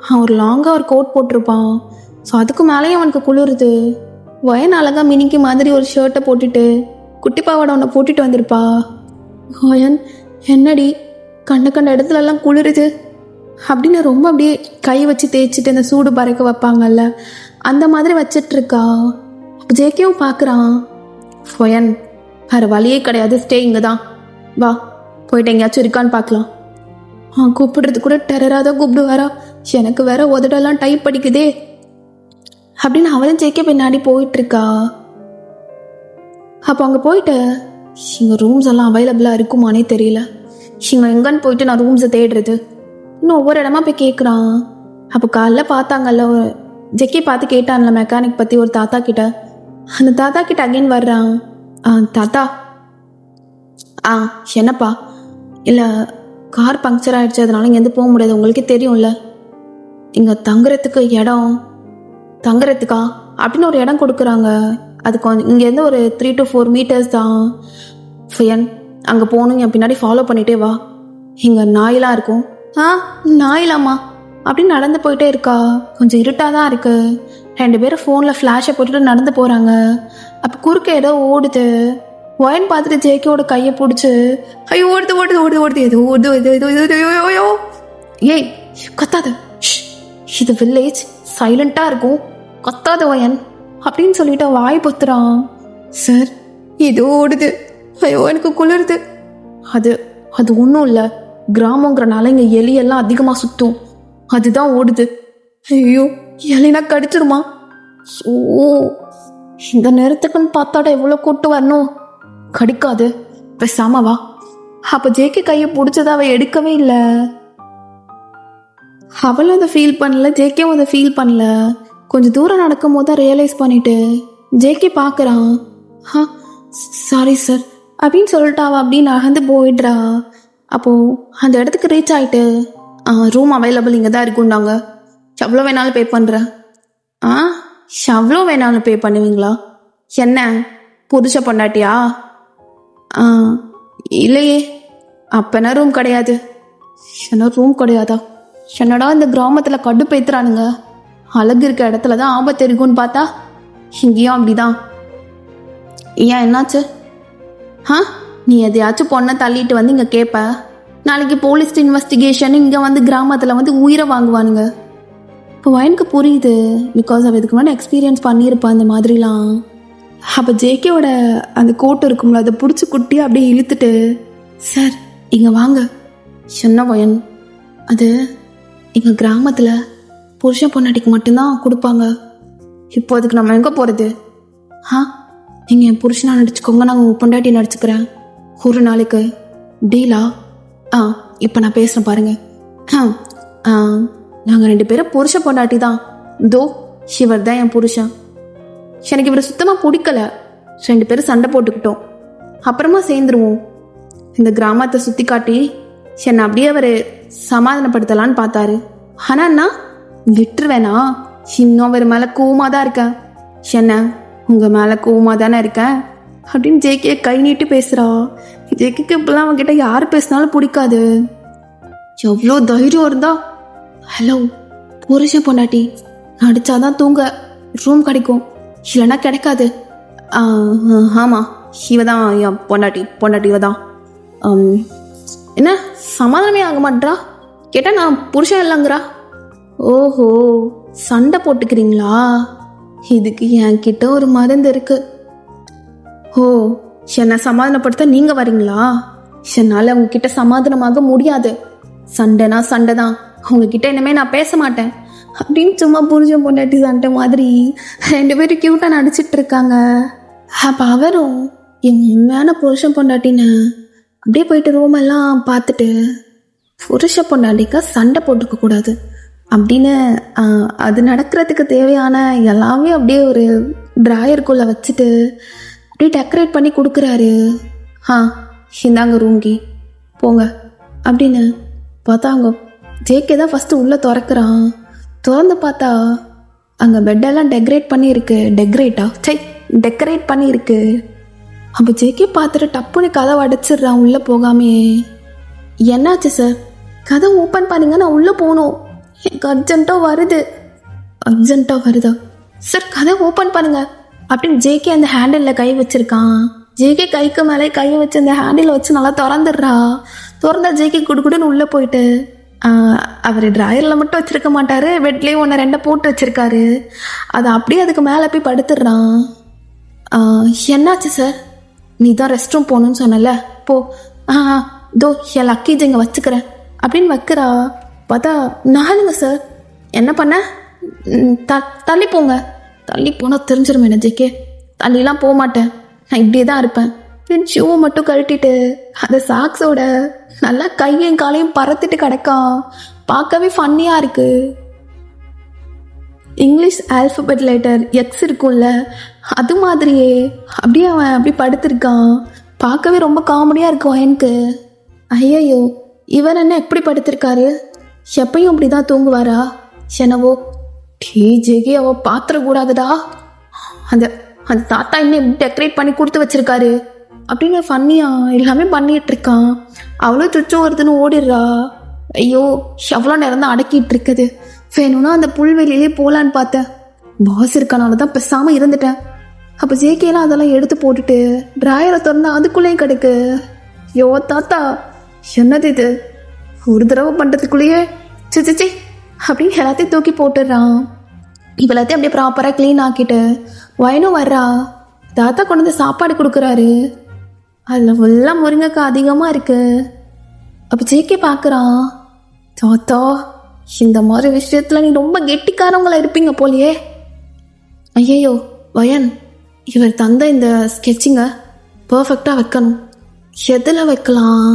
S1: அவன் ஒரு லாங்காக ஒரு கோட் போட்டிருப்பான். ஸோ அதுக்கு மேலேயும் அவனுக்கு குளிருது. வயன் அழகா மினிக்கு மாதிரி ஒரு ஷர்ட்டை போட்டுட்டு குட்டி பாவாடை ஒன்று போட்டுட்டு வந்திருப்பா. வயன், என்னடி கண்ட இடத்துலலாம் குளிருது அப்படின்னு ரொம்ப அப்படியே கை வச்சு தேய்ச்சிட்டு அந்த சூடு பறக்க வைப்பாங்கல்ல, அந்த மாதிரி வச்சிட்ருக்கா. ஜேகேவும் பார்க்குறான். வயன், வேறு வழியே கிடையாது, ஸ்டே இங்கே தான், வா போயிட்டு எங்கேயாச்சும் இருக்கான்னு பார்க்கலாம். கூப்பிடுறது கூட டெரராக தான் கூப்பிடுவாரா? எனக்கு வேற உதடெல்லாம் டைப் படிக்குதே அப்படின்னு அவளும் ஜேகே பின்னாடி போயிட்டுருக்கா. அப்போ அங்கே போயிட்டு இங்கே ரூம்ஸ் எல்லாம் அவைலபிளாக இருக்குமானே தெரியல. இங்கே எங்கன்னு போயிட்டு நான் ரூம்ஸை தேடுறது? இன்னும் ஒவ்வொரு இடமா போய் கேட்குறான். அப்போ காலைல பார்த்தாங்கல்ல, ஜெக்கி பார்த்து கேட்டான்ல மெக்கானிக் பற்றி ஒரு தாத்தா கிட்ட. அந்த தாத்தா கிட்ட அகைன் வர்றான். தாத்தா, என்னப்பா? இல்லை, கார் பங்க்சர் ஆகிடுச்சு, அதனால இங்கேருந்து போக முடியாது, உங்களுக்கே தெரியும்ல. இங்கே தங்குறதுக்கா அப்படின்னு ஒரு இடம் கொடுக்குறாங்க. அது கொஞ்சம் இங்கேருந்து ஒரு 3 to 4 மீட்டர்ஸ் தான். ஃபயன், அங்கே போகணும், என் பின்னாடி ஃபாலோ பண்ணிகிட்டே வா. இங்கே நாயெலாம் இருக்கும். நாயிலாமா அப்படின்னு நடந்து போயிட்டே இருக்கா. கொஞ்சம் இருட்டாக தான் இருக்குது. 2 பேரும் ஃபோனில் ஃப்ளாஷை போட்டுட்டு நடந்து போகிறாங்க. அப்போ குறுக்க ஏதோ ஓடுது. ஒயன் பார்த்துட்டு ஜேகேவோட கையை பிடிச்சி, ஐயோ ஓடுது ஓடுது ஓடுது ஓடுது எது ஓடுது ஐயோ ஏய் கத்தாத, இது வில்லேஜ், சைலண்ட்டாக இருக்கும், கத்தாத ஒயன் அப்படின்னு சொல்லிட்டு வாய் பொத்துறான். சார், இது ஓடுது, ஐயோ எனக்கு குளிருது. அது ஒன்றும் இல்லை, கிராமங்கிறனால இங்கே எலியெல்லாம் அதிகமாக சுற்றும், அதுதான் ஓடுது. ஐயோ எலினா கடிச்சிருமா? ஓ, இந்த நேரத்துக்குன்னு பார்த்தாடா எவ்வளோ கூட்டு வரணும். கடிக்காது, பேசாம வா. அப்போ ஜேகே கையை பிடிச்சதை அவள் எடுக்கவே இல்லை. அவளும் அதை ஃபீல் பண்ணல, ஜேகேவும் அதை ஃபீல் பண்ணல. கொஞ்சம் தூரம் நடக்கும் போது தான் ரியலைஸ் பண்ணிட்டு ஜேகே பார்க்குறான். சாரி சார் அப்படின்னு சொல்லிட்டு அவள் அப்படி நகர்ந்து போயிடுறா. அப்போது அந்த இடத்துக்கு ரீச் ஆகிட்டு ரூம் அவைலபிள் இங்கே தான் இருக்குண்டாங்க. எவ்வளோ வேணாலும் பே பண்ணுறேன். ஆ எவ்வளோ வேணாலும் பே பண்ணுவீங்களா? என்ன புதுச பொண்டாட்டியா? இல்லையே. அப்போனா ரூம் கிடையாது. என்ன ரூம் கிடையாதா? என்னடா இந்த கிராமத்தில் கடுப்பேத்துறானுங்க. அழகு இருக்க இடத்துல தான் ஆபத்து இருக்குன்னு பார்த்தா இங்கேயும் அப்படிதான். ஏன் என்னாச்சு? நீ எதையாச்சும் பொண்ணை தள்ளிட்டு வந்து இங்கே கேட்ப. நாளைக்கு போலீஸ் இன்வெஸ்டிகேஷன் இங்கே வந்து கிராமத்தில் வந்து உயிரை வாங்குவானுங்க. இப்போ எனக்கு புரியுது, பிகாஸ் அவள் இதுக்கு முன்னாடி எக்ஸ்பீரியன்ஸ் பண்ணியிருப்பான் இந்த மாதிரிலாம். அப்போ ஜேகேவோட அந்த கோட்டு இருக்கும்ல, அதை பிடிச்சி குட்டி அப்படியே இழுத்துட்டு, சார் இங்கே வாங்க. என்ன வயன்? அது எங்கள் கிராமத்தில் புருஷன் பொண்டாட்டிக்கு மட்டும்தான் கொடுப்பாங்க. இப்போ அதுக்கு நம்ம எங்கே போகிறது? நீங்கள் என் புருஷனாக நடிச்சுக்கோங்க, நாங்கள் உங்கள் பொண்டாட்டி நடிச்சுக்கிறேன். ஒரு நாளைக்கு டீலா? இப்போ நான் பேசுகிறேன் பாருங்கள். நாங்கள் 2 பேரும் புருஷ பொண்டாட்டி தான். தோ இவர் தான் என் புருஷன். எனக்கு இவரை சுத்தமாக பிடிக்கல. 2 பேரும் சண்டை போட்டுக்கிட்டோம். அப்புறமா சேர்ந்துருவோம். இந்த கிராமத்தை சுற்றி காட்டி என்னை அப்படியே அவர் சமாதானப்படுத்தலான்னு பார்த்தாரு. ஆனால் நான் விட்டுருவேனா? இன்னும் அவர் மேலே கோவமாக தான் இருக்கேன். என்ன உங்கள் மேலே கோவமாக தானே இருக்கேன் அப்படின்னு ஜேகே கை நீட்டி பேசுகிறா. ஜேகேக்கு இப்பெல்லாம் அவங்ககிட்ட யார் பேசினாலும் பிடிக்காது. எவ்வளோ தைரியம் இருந்தா? ஹலோ புருஷன் பொண்டாட்டி நடிச்சாதான் தூங்க ரூம் கிடைக்கும், இல்லைன்னா கிடைக்காது. ஆமாம் இவ தான் என் பொண்டாட்டி இவ தான். என்ன சமாதானமே ஆக மாட்டா? கேட்டால் நான் புருஷன் இல்லைங்கிறா. ஓஹோ சண்டை போட்டுக்கிறீங்களா? இதுக்கு என்கிட்ட ஒரு மருந்து இருக்கு. ஓ என்னை சமாதானப்படுத்த நீங்கள் வரீங்களா? என்னால் உங்ககிட்ட சமாதானமாக முடியாது. சண்டைனா சண்டை தான். உங்ககிட்ட இனிமே நான் பேச மாட்டேன் அப்படின்னு சும்மா புரிஞ்சம் பொண்டாட்டி சண்டை மாதிரி 2 பேரும் க்யூட்டாக நடிச்சிட்டு இருக்காங்க. அப்போ அவரும் என் உண்மையான புருஷன் பொண்டாட்டின்னு அப்படியே போயிட்டு ரூமெல்லாம் பார்த்துட்டு, புருஷ பொண்டாட்டிக்கா சண்டை போட்டுக்க கூடாது அப்படின்னு அது நடக்கிறதுக்கு தேவையான எல்லாமே அப்படியே ஒரு ட்ராயருக்குள்ளே வச்சுட்டு அப்படியே டெக்கரேட் பண்ணி கொடுக்குறாரு. இந்தாங்க ரூம்கி போங்க அப்படின்னு பார்த்தா அவங்க ஜேகே தான் ஃபஸ்ட்டு உள்ளே திறக்கிறான். திறந்து பார்த்தா அங்கே பெட்டெல்லாம் டெக்கரேட் பண்ணியிருக்கு. அப்போ ஜேகே பார்த்துட்டு டப்புன்னு கதவை அடைச்சிடுறான் உள்ளே போகாமே. என்னாச்சு சார்? கதை ஓப்பன் பண்ணுங்க, நான் உள்ளே போகணும். எனக்கு அர்ஜென்ட்டாக வருதா சார்? கதை ஓப்பன் பண்ணுங்க அப்படின்னு ஜேகே அந்த ஹேண்டிலில் கை வச்சிருக்கான். ஜேகே கைக்கு மேலே கையை வச்சு அந்த ஹேண்டில் வச்சு நல்லா திறந்துடுறா. திறந்தா ஜேகே குடுக்குடுன்னு உள்ளே போயிட்டு, அவர் ட்ராயரில் மட்டும் வச்சுருக்க மாட்டார், பெட்லேயும் 1-2 போட்டு வச்சுருக்காரு. அதை அப்படியே அதுக்கு மேலே போய் படுத்துடுறான். என்னாச்சு சார்? நீ தான் ரெஸ்ட் ரூம் போகணுன்னு சொன்னல, போ. தோ என் லக்கேஜ் இங்கே வச்சுக்கிறேன் அப்படின்னு வைக்கிறா. பார்த்தா நானுங்க சார். என்ன பண்ண? தள்ளி போங்க. தள்ளி போனால் தெரிஞ்சிடும் என்ன ஜேகே. தள்ளிலாம் போக மாட்டேன், நான் இப்படியே தான் இருப்பேன். ஷூவை மட்டும் கழட்டிட்டு அந்த சாக்ஸோட நல்லா கையையும் காலையும் பறத்துட்டு கிடக்கான். பார்க்கவே ஃபன்னியாக இருக்கு. இங்கிலீஷ் ஆல்ஃபபெட் லெட்டர் எக்ஸ் இருக்கும்ல, அது மாதிரியே அப்படியே அவன் அப்படி படுத்திருக்கான். பார்க்கவே ரொம்ப காமெடியாக இருக்கும் எனக்கு. ஐயோ இவர் என்ன எப்படி படுத்திருக்காரு? எப்பயும் அப்படி தான் தூங்குவாரா? என்னவோ ஜேகே அவ பாத்திரக்கூடாதுடா. அந்த அந்த தாத்தா இன்னும் டெக்கரேட் பண்ணி கொடுத்து வச்சிருக்காரு அப்படின்னு ஃபன்னியா எல்லாமே பண்ணிட்டு இருக்கான். அவ்வளோ சுச்சம் வருதுன்னு ஓடிடுறா. ஐயோ எவ்வளோ நேரம் தான் அடக்கிட்டு இருக்குது. வேணும்னா அந்த புல்வெளியிலே போகலான்னு பார்த்தேன். பாஸ் இருக்கனால தான் பேசாமல் இருந்துட்டேன். அப்போ ஜேகேலாம் அதெல்லாம் எடுத்து போட்டுட்டு ட்ராயரை திறந்தா அதுக்குள்ளேயும் கிடக்கு. ஐயோ தாத்தா என்னது இது? ஒரு தடவை பண்ணுறதுக்குள்ளேயே சிச்சி அப்படின்னு எல்லாத்தையும் தூக்கி போட்டுடுறான். இப்போ எல்லாத்தையும் அப்படியே ப்ராப்பராக க்ளீன் ஆக்கிட்டு வயனும் வர்றா. தாத்தா கொண்டு வந்து சாப்பாடு கொடுக்குறாரு. அதில் ஃபுல்லாக முருங்கைக்காய் அதிகமாக இருக்கு. அப்போ ஜேகே பார்க்குறான். தாத்தா இந்த மாதிரி விஷயத்தில் நீ ரொம்ப கெட்டிக்காரவங்களா இருப்பீங்க போலியே. ஐயோ வயன், இவர் தந்த இந்த ஸ்கெட்சிங்கை பர்ஃபெக்டாக வைக்கணும். எதில் வைக்கலாம்?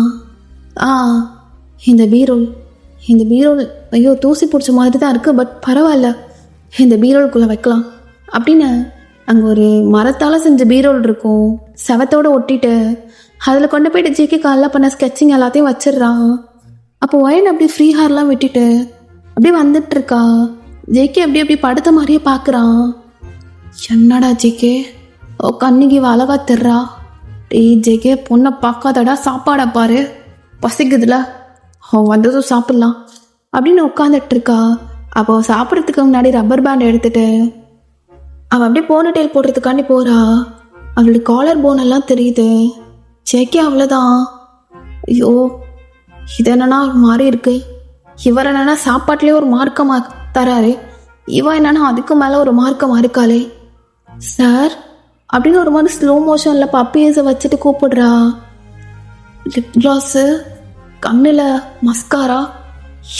S1: இந்த பீரோல் ஐயோ தூசி பிடிச்ச மாதிரி தான் இருக்குது, பட் பரவாயில்ல, இந்த பீரோலுக்குள்ளே வைக்கலாம் அப்படின்னு அங்கே ஒரு மரத்தால் செஞ்ச பீரோல் இருக்கும். செவத்தோடு ஒட்டிட்டு அதில் கொண்டு போயிட்டு ஜேகே காலில் பண்ண ஸ்கெட்சிங் எல்லாத்தையும் வச்சிடுறான். அப்போ ஒயன் அப்படி ஃப்ரீ ஹேர்லாம் விட்டுட்டு அப்படியே வந்துட்டு இருக்கா. ஜேகே அப்படி படுத்த மாதிரியே பார்க்குறான். என்னடா ஜேகே, ஓ கண்ணிக்கு அழகா திர்றா. டேய் ஜேகே, பொண்ணை பார்க்காதடா, சாப்பாடை பாரு, பசிக்குதுல, அவன் வந்ததும் சாப்பிட்லாம் அப்படின்னு உட்காந்துட்டு இருக்கா. அப்போ சாப்பிட்றதுக்கு முன்னாடி ரப்பர் பேண்ட் எடுத்துட்டு அவள் அப்படியே போன டெயில் போடுறதுக்காண்டி போறா. அவளுடைய காலர் போன் எல்லாம் தெரியுது. ஜேகே அவ்வளோதான். ஐயோ, இது என்னன்னா ஒரு மாதிரி இருக்கு. இவர் என்னன்னா சாப்பாட்டுலேயே ஒரு மார்க்கமா தராரு, இவன் என்னன்னா அதுக்கு மேலே ஒரு மார்க்கமா இருக்காளே. சார் அப்படின்னு ஒரு மாதிரி ஸ்லோ மோஷனில் பப்பியஸை வச்சுட்டு கூப்பிடுறா. லிப் கிளாஸு, கண்ணில் மஸ்காரா,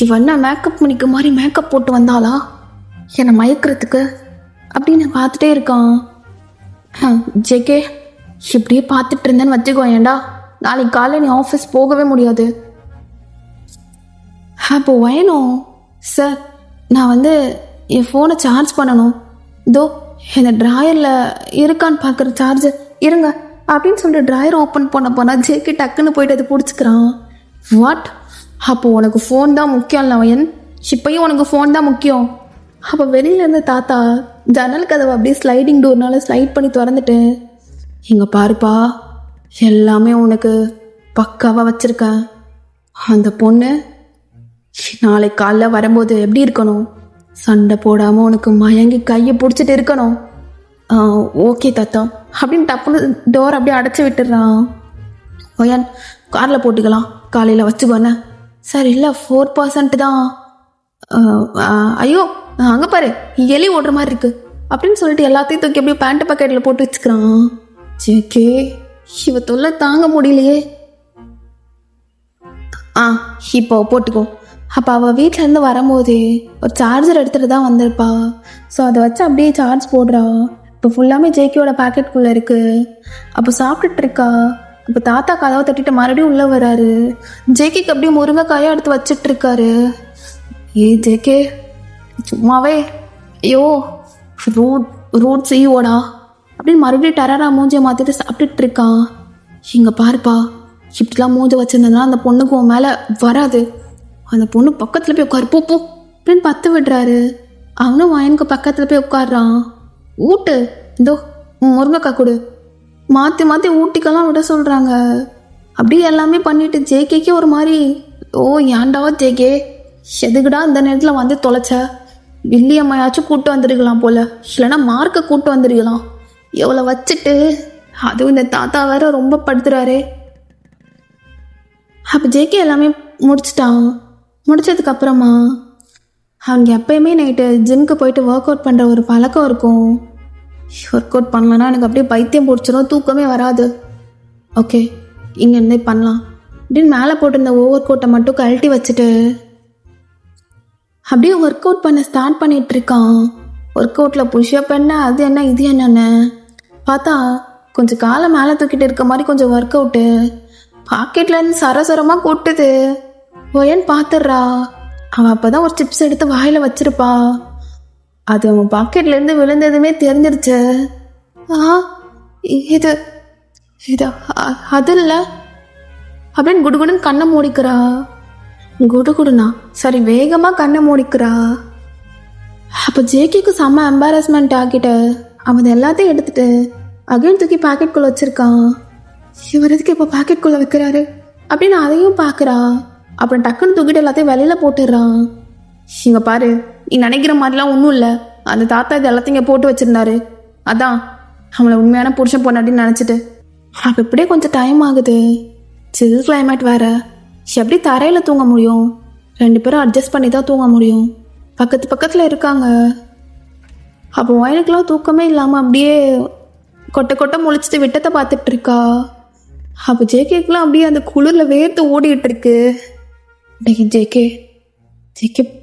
S1: இவன்னா மேக்கப் பண்ணிக்க மாதிரி மேக்கப் போட்டு வந்தாளா என்னை மயக்கிறதுக்கு அப்படின்னு பார்த்துட்டே இருக்கான். ஜேகே, இப்படியே பார்த்துட்டு இருந்தேன்னு வச்சுக்கோ, ஏண்டா நாளைக்கு காலையில் நீ ஆஃபீஸ் போகவே முடியாது. அப்போ வேணும் சார், நான் என் ஃபோனை சார்ஜ் பண்ணணும், இதோ இந்த ட்ராயரில் இருக்கான்னு பார்க்குற சார்ஜர் இருங்க அப்படின்னு சொல்லிட்டு ட்ராயர் ஓப்பன் பண்ண போனால் ஜேகே டக்குன்னு போயிட்டு அதை பிடிச்சிக்கிறான். வாட்? அப்போ உனக்கு ஃபோன் தான் முக்கியம் இல்லை வயன், இப்பயும் உனக்கு ஃபோன் தான் முக்கியம். அப்போ வெளியிலேருந்து தாத்தா ஜன்னல் கதவை அப்படியே ஸ்லைடிங் டோர்னால ஸ்லைட் பண்ணி திறந்துட்டு, இங்கே பாருப்பா, எல்லாமே உனக்கு பக்காவாக வச்சுருக்கேன். அந்த பொண்ணு நாளைக்கு காலைல வரும்போது எப்படி இருக்கணும், சண்டை போடாமல் உனக்கு மயங்கி கையை பிடிச்சிட்டு இருக்கணும். ஓகே தாத்தா அப்படின்னு டப்புன்னு டோர் அப்படியே அடைச்சி விட்டுடுறான். ஒயன், காரில் போட்டுக்கலாம், காலையில் வச்சுக்கோண்ணே. சார் இல்லை 4% தான். ஐயோ அங்கே பாரு, எலி ஓடுற மாதிரி இருக்கு அப்படின்னு சொல்லிட்டு எல்லாத்தையும் தூக்கி அப்படியே பேண்ட் பாக்கெட்டில் போட்டு வச்சுக்கிறான். ஜேகே, இவ தொல்லை தாங்க முடியலையே. இப்போ போட்டுக்கோ. அப்போ அவள் வீட்டிலேருந்து வரும்போது ஒரு சார்ஜர் எடுத்துகிட்டு தான் வந்திருப்பா. ஸோ அதை வச்சு அப்படியே சார்ஜ் போடுறா. இப்போ ஃபுல்லாமே ஜேகேயோட பேக்கெட்டுக்குள்ளே இருக்குது. அப்போ சாப்பிட்டுட்டு இருக்கா. அப்போ தாத்தா கதவை தட்டிட்டு மறுபடியும் உள்ளே வராரு. ஜேகேக்கு அப்படியே முருங்கைக்காயாக எடுத்து வச்சுட்டு இருக்காரு. ஜேகே சும்மாவே ஐயோ ரூட் செய்வோடா அப்படின்னு மறுபடியும் டெரரா மூஞ்சியை மாற்றிட்டு சாப்பிட்டுட்டு இருக்கான். இங்கே பாருப்பா, இப்படிலாம் மூஞ்சை வச்சுருந்ததுனா அந்த பொண்ணுக்கு உன் மேலே வராது, அந்த பொண்ணு பக்கத்தில் போய் உட்காரு போ அப்படின்னு பத்து விடுறாரு. அவனும் வயனுக்கு பக்கத்தில் போய் உட்காடுறான். ஊட்டு, இதோ முருங்கைக்காய் கொடு, மாற்றி மாற்றி ஊட்டிக்கெல்லாம் விட சொல்கிறாங்க. அப்படியே எல்லாமே பண்ணிட்டு ஜேகேக்கே ஒரு மாதிரி, ஓ ஏன்டா ஜேகே, எதுக்குடா இந்த நேரத்தில் தொலைச்ச, வில்லியம்மையாச்சும் கூப்பிட்டு வந்துருக்கலாம் போல, இல்லைன்னா மார்க்கை கூப்பிட்டு வந்துருக்கலாம், எவ்வளோ வச்சுட்டு அதுவும் இந்த தாத்தா வேற ரொம்ப படுத்துறாரு. அப்போ ஜேகே எல்லாமே முடிச்சிட்டான். முடிச்சதுக்கப்புறமா அவங்க எப்பயுமே நைட்டு ஜிம்க்கு போயிட்டு ஒர்க் அவுட் பண்ணுற ஒரு பழக்கம் இருக்கும். ஒர்க் அவுட் பண்ணலன்னா எனக்கு அப்படியே பைத்தியம் பிடிச்சிடும், தூக்கமே வராது. ஓகே, இங்கேருந்தே பண்ணலாம் அப்படின்னு மேலே போட்டிருந்த ஓவர் கோட்டை மட்டும் கழட்டி வச்சுட்டு அப்படியே ஒர்க் அவுட் பண்ண ஸ்டார்ட் பண்ணிட்டு இருக்கான். ஒர்க் அவுட்டில் புஷ்அப் என்ன, அது என்ன, இது என்னென்ன பார்த்தா கொஞ்சம் காலை மேலே தூக்கிட்டு இருக்க மாதிரி கொஞ்சம் ஒர்க் அவுட்டு. பாக்கெட்லேருந்து சரசரமாக கொட்டுது. ஒயன் பார்த்துடுறா. அவன் அப்போ தான் ஒரு சிப்ஸ் எடுத்து வாயில் வச்சிருப்பா. அது அவன் பாக்கெட்லேருந்து விழுந்ததுமே தெரிஞ்சிருச்சு. இது இது அது இல்லை அப்படின்னு குடுகுடுன்னு கண்ணை மூடிக்கிறா. குடுகுடுனா சரி, வேகமாக கண்ணை மூடிக்கிறா. அப்போ ஜேகேக்கு செம்ம எம்பாரஸ்மெண்ட் ஆகிட்டு அவன் எல்லாத்தையும் எடுத்துட்டு அகைன் தூக்கி பாக்கெட்குள்ளே வச்சிருக்கான். இவர் எதுக்கு இப்போ பாக்கெட்குள்ளே வைக்கிறாரு அப்படின்னு அதையும் பார்க்குறா. அப்புறம் டக்குன்னு தூக்கிட்டு எல்லாத்தையும் வெளியில் போட்டுடுறான். இங்கே பாரு, நீ நினைக்கிற மாதிரிலாம் ஒன்றும் இல்லை, அந்த தாத்தா இது எல்லாத்தையும் இங்கே போட்டு வச்சுருந்தாரு, அதான் அவளை உண்மையான புருஷன் பொண்ணாட்டின்னு நினச்சிட்டு. அப்போ இப்படியே கொஞ்சம் டைம் ஆகுது. சில் கிளைமேட் வேறு, எப்படி தரையில் தூங்க முடியும், 2 பேரும் அட்ஜஸ்ட் பண்ணி தான் தூங்க முடியும். பக்கத்தில் இருக்காங்க. அப்போ வயலுக்கெல்லாம் தூக்கமே இல்லாமல் அப்படியே கொட்டை முழிச்சிட்டு விட்டத்தை பார்த்துட்டு இருக்கா. அப்போ ஜேகேக்கெலாம் அப்படியே அந்த குளிரில் வேர்த்து ஓடிட்டு இருக்கு. ஜேகே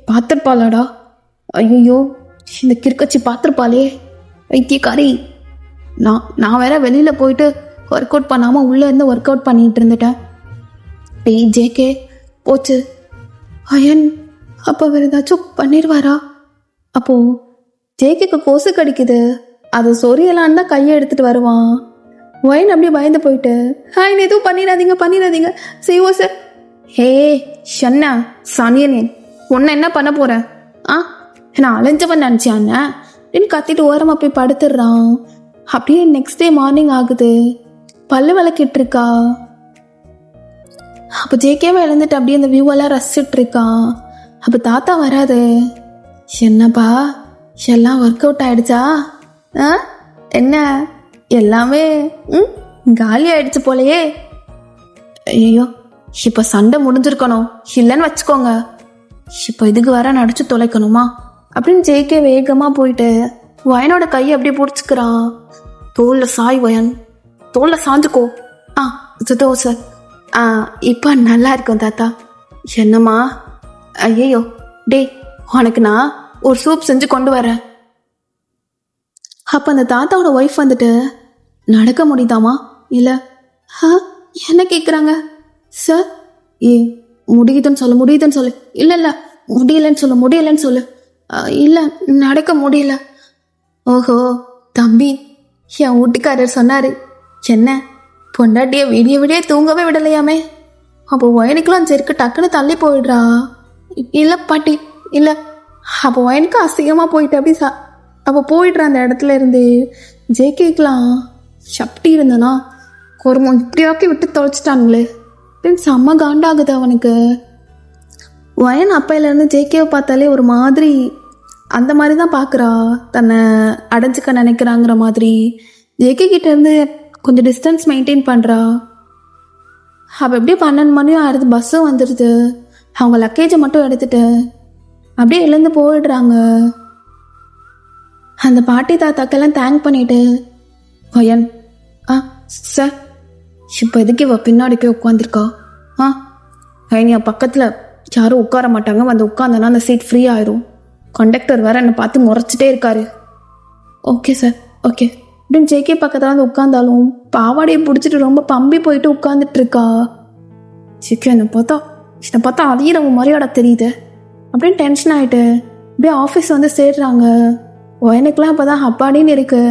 S1: பார்த்துருப்பாளாடா, ஐயோ இந்த கிறுக்கச்சி பார்த்துருப்பாளே, வைத்தியக்காரி. நான் வேற வெளியில் போயிட்டு ஒர்க் அவுட் பண்ணாமல் உள்ளே இருந்து ஒர்க் அவுட் பண்ணிகிட்டு இருந்துட்டேன். ஜேகே போச்சு. அயன் அப்போ வேறு ஏதாச்சும் பண்ணிடுவாரா? அப்போது ஜேகேக்கு கொசு கடிக்குது, அது சொரியலான்னு தான் கையை எடுத்துகிட்டு வருவான். ஒயின் அப்படியே பயந்து போயிட்டு என்ன எதுவும் பண்ணிடாதீங்க செய்வோ சார். ஹே ஷன்னா சனியனே, உன்னை என்ன பண்ண போகிறேன்? நான் அலைஞ்சவன் நினச்சியாண்ண அப்படின்னு கத்திட்டு ஓரமாக போய் படுத்துடுறான். அப்படியே நெக்ஸ்ட் டே மார்னிங் ஆகுது. பல்லு விளக்கிட்டு இருக்கா. அப்போ ஜேகேவை எழுந்துட்டு அப்படியே அந்த வியூவெல்லாம் ரசிச்சுட்டு இருக்கான். அப்போ தாத்தா வராது. என்னப்பா எல்லாம் ஒர்க் அவுட் ஆயிடுச்சா? என்ன எல்லாமே காலி ஆயிடுச்சு போலையே. ஐயோ இப்போ சண்டை முடிஞ்சிருக்கணும், இல்லைன்னு வச்சுக்கோங்க. இப்போ இதுக்கு வர நடிச்சு தொலைக்கணுமா அப்படின்னு ஜேகே வேகமாக போயிட்டு வயனோட கையை அப்படியே பிடிச்சிக்கிறான். தோளில் சாய் வயன், தோளில் சாஞ்சுக்கோ. சுத்தோ சார். இப்போ நல்லா இருக்கும் தாத்தா. என்னம்மா? ஐயோ டே, உனக்கு நான் ஒரு சூப் செஞ்சு கொண்டு வரேன். அப்போ அந்த தாத்தாவோட ஒய்ஃப் வந்துட்டு நடக்க முடியுதாமா? இல்லை. என்ன கேட்குறாங்க சார்? முடியுதுன்னு சொல்லு. இல்லை முடியலன்னு சொல்லு. இல்லை நடக்க முடியல. ஓஹோ தம்பி, என் வீட்டுக்காரர் சொன்னார், என்ன பொண்டாட்டிய விடிய தூங்கவே விடலையாமே. அப்போ வயனுக்கெல்லாம் செருக்கு டக்குன்னு தள்ளி போயிடுறா. இல்லை பாட்டி இல்லை. அப்போ வயனுக்கு அசிங்கமாக போயிட்டு அப்படி அப்போ போயிடுற அந்த இடத்துல இருந்து. ஜேகேக்கெலாம் சப்டி இருந்தனா கொருமம் இப்படியாக்கி விட்டு தொலைச்சிட்டானுங்களே அப்படின்னு செம்ம காண்டாகுது அவனுக்கு. வயன் அப்பையிலேருந்து ஜேகேவை பார்த்தாலே ஒரு மாதிரி அந்த மாதிரி தான் பார்க்குறா, தன்னை அடைஞ்சிக்க நினைக்கிறாங்கிற மாதிரி. ஜேகே கிட்டேருந்து கொஞ்சம் டிஸ்டன்ஸ் மெயின்டைன் பண்ணுறா. அப்போ எப்படியே 12 மணியும் ஆயிடுது. பஸ்ஸும் வந்துடுது. அவங்க லக்கேஜை மட்டும் எடுத்துட்டு அப்படியே எழுந்து போயிடுறாங்க. அந்த பாட்டி தாத்தாக்கெல்லாம் தேங்க் பண்ணிட்டு வயன் சார் இப்போ எதுக்கு இவ பின்னாடி போய் உட்காந்துருக்கா? ஐனியா பக்கத்தில் யாரும் உட்கார மாட்டாங்க, வந்து உட்காந்தனா அந்த சீட் ஃப்ரீ ஆயிரும். கண்டக்டர் வேற என்னை பார்த்து முறைச்சிட்டே இருக்காரு. ஓகே சார் ஓகே அப்படின்னு ஜேகே பக்கத்தில் வந்து உட்காந்தாலும் பாவாடையை பிடிச்சிட்டு ரொம்ப பம்பி போயிட்டு உட்காந்துட்டு இருக்கா. ஜேகே என்னை பார்த்தா அதிகம் மரியாதை தெரியுது அப்படின்னு டென்ஷன் ஆகிட்டு அப்படியே ஆஃபீஸ் வந்து சேர்றாங்க. எனக்குலாம் அப்போ தான் அப்பாடின்னு இருக்கு.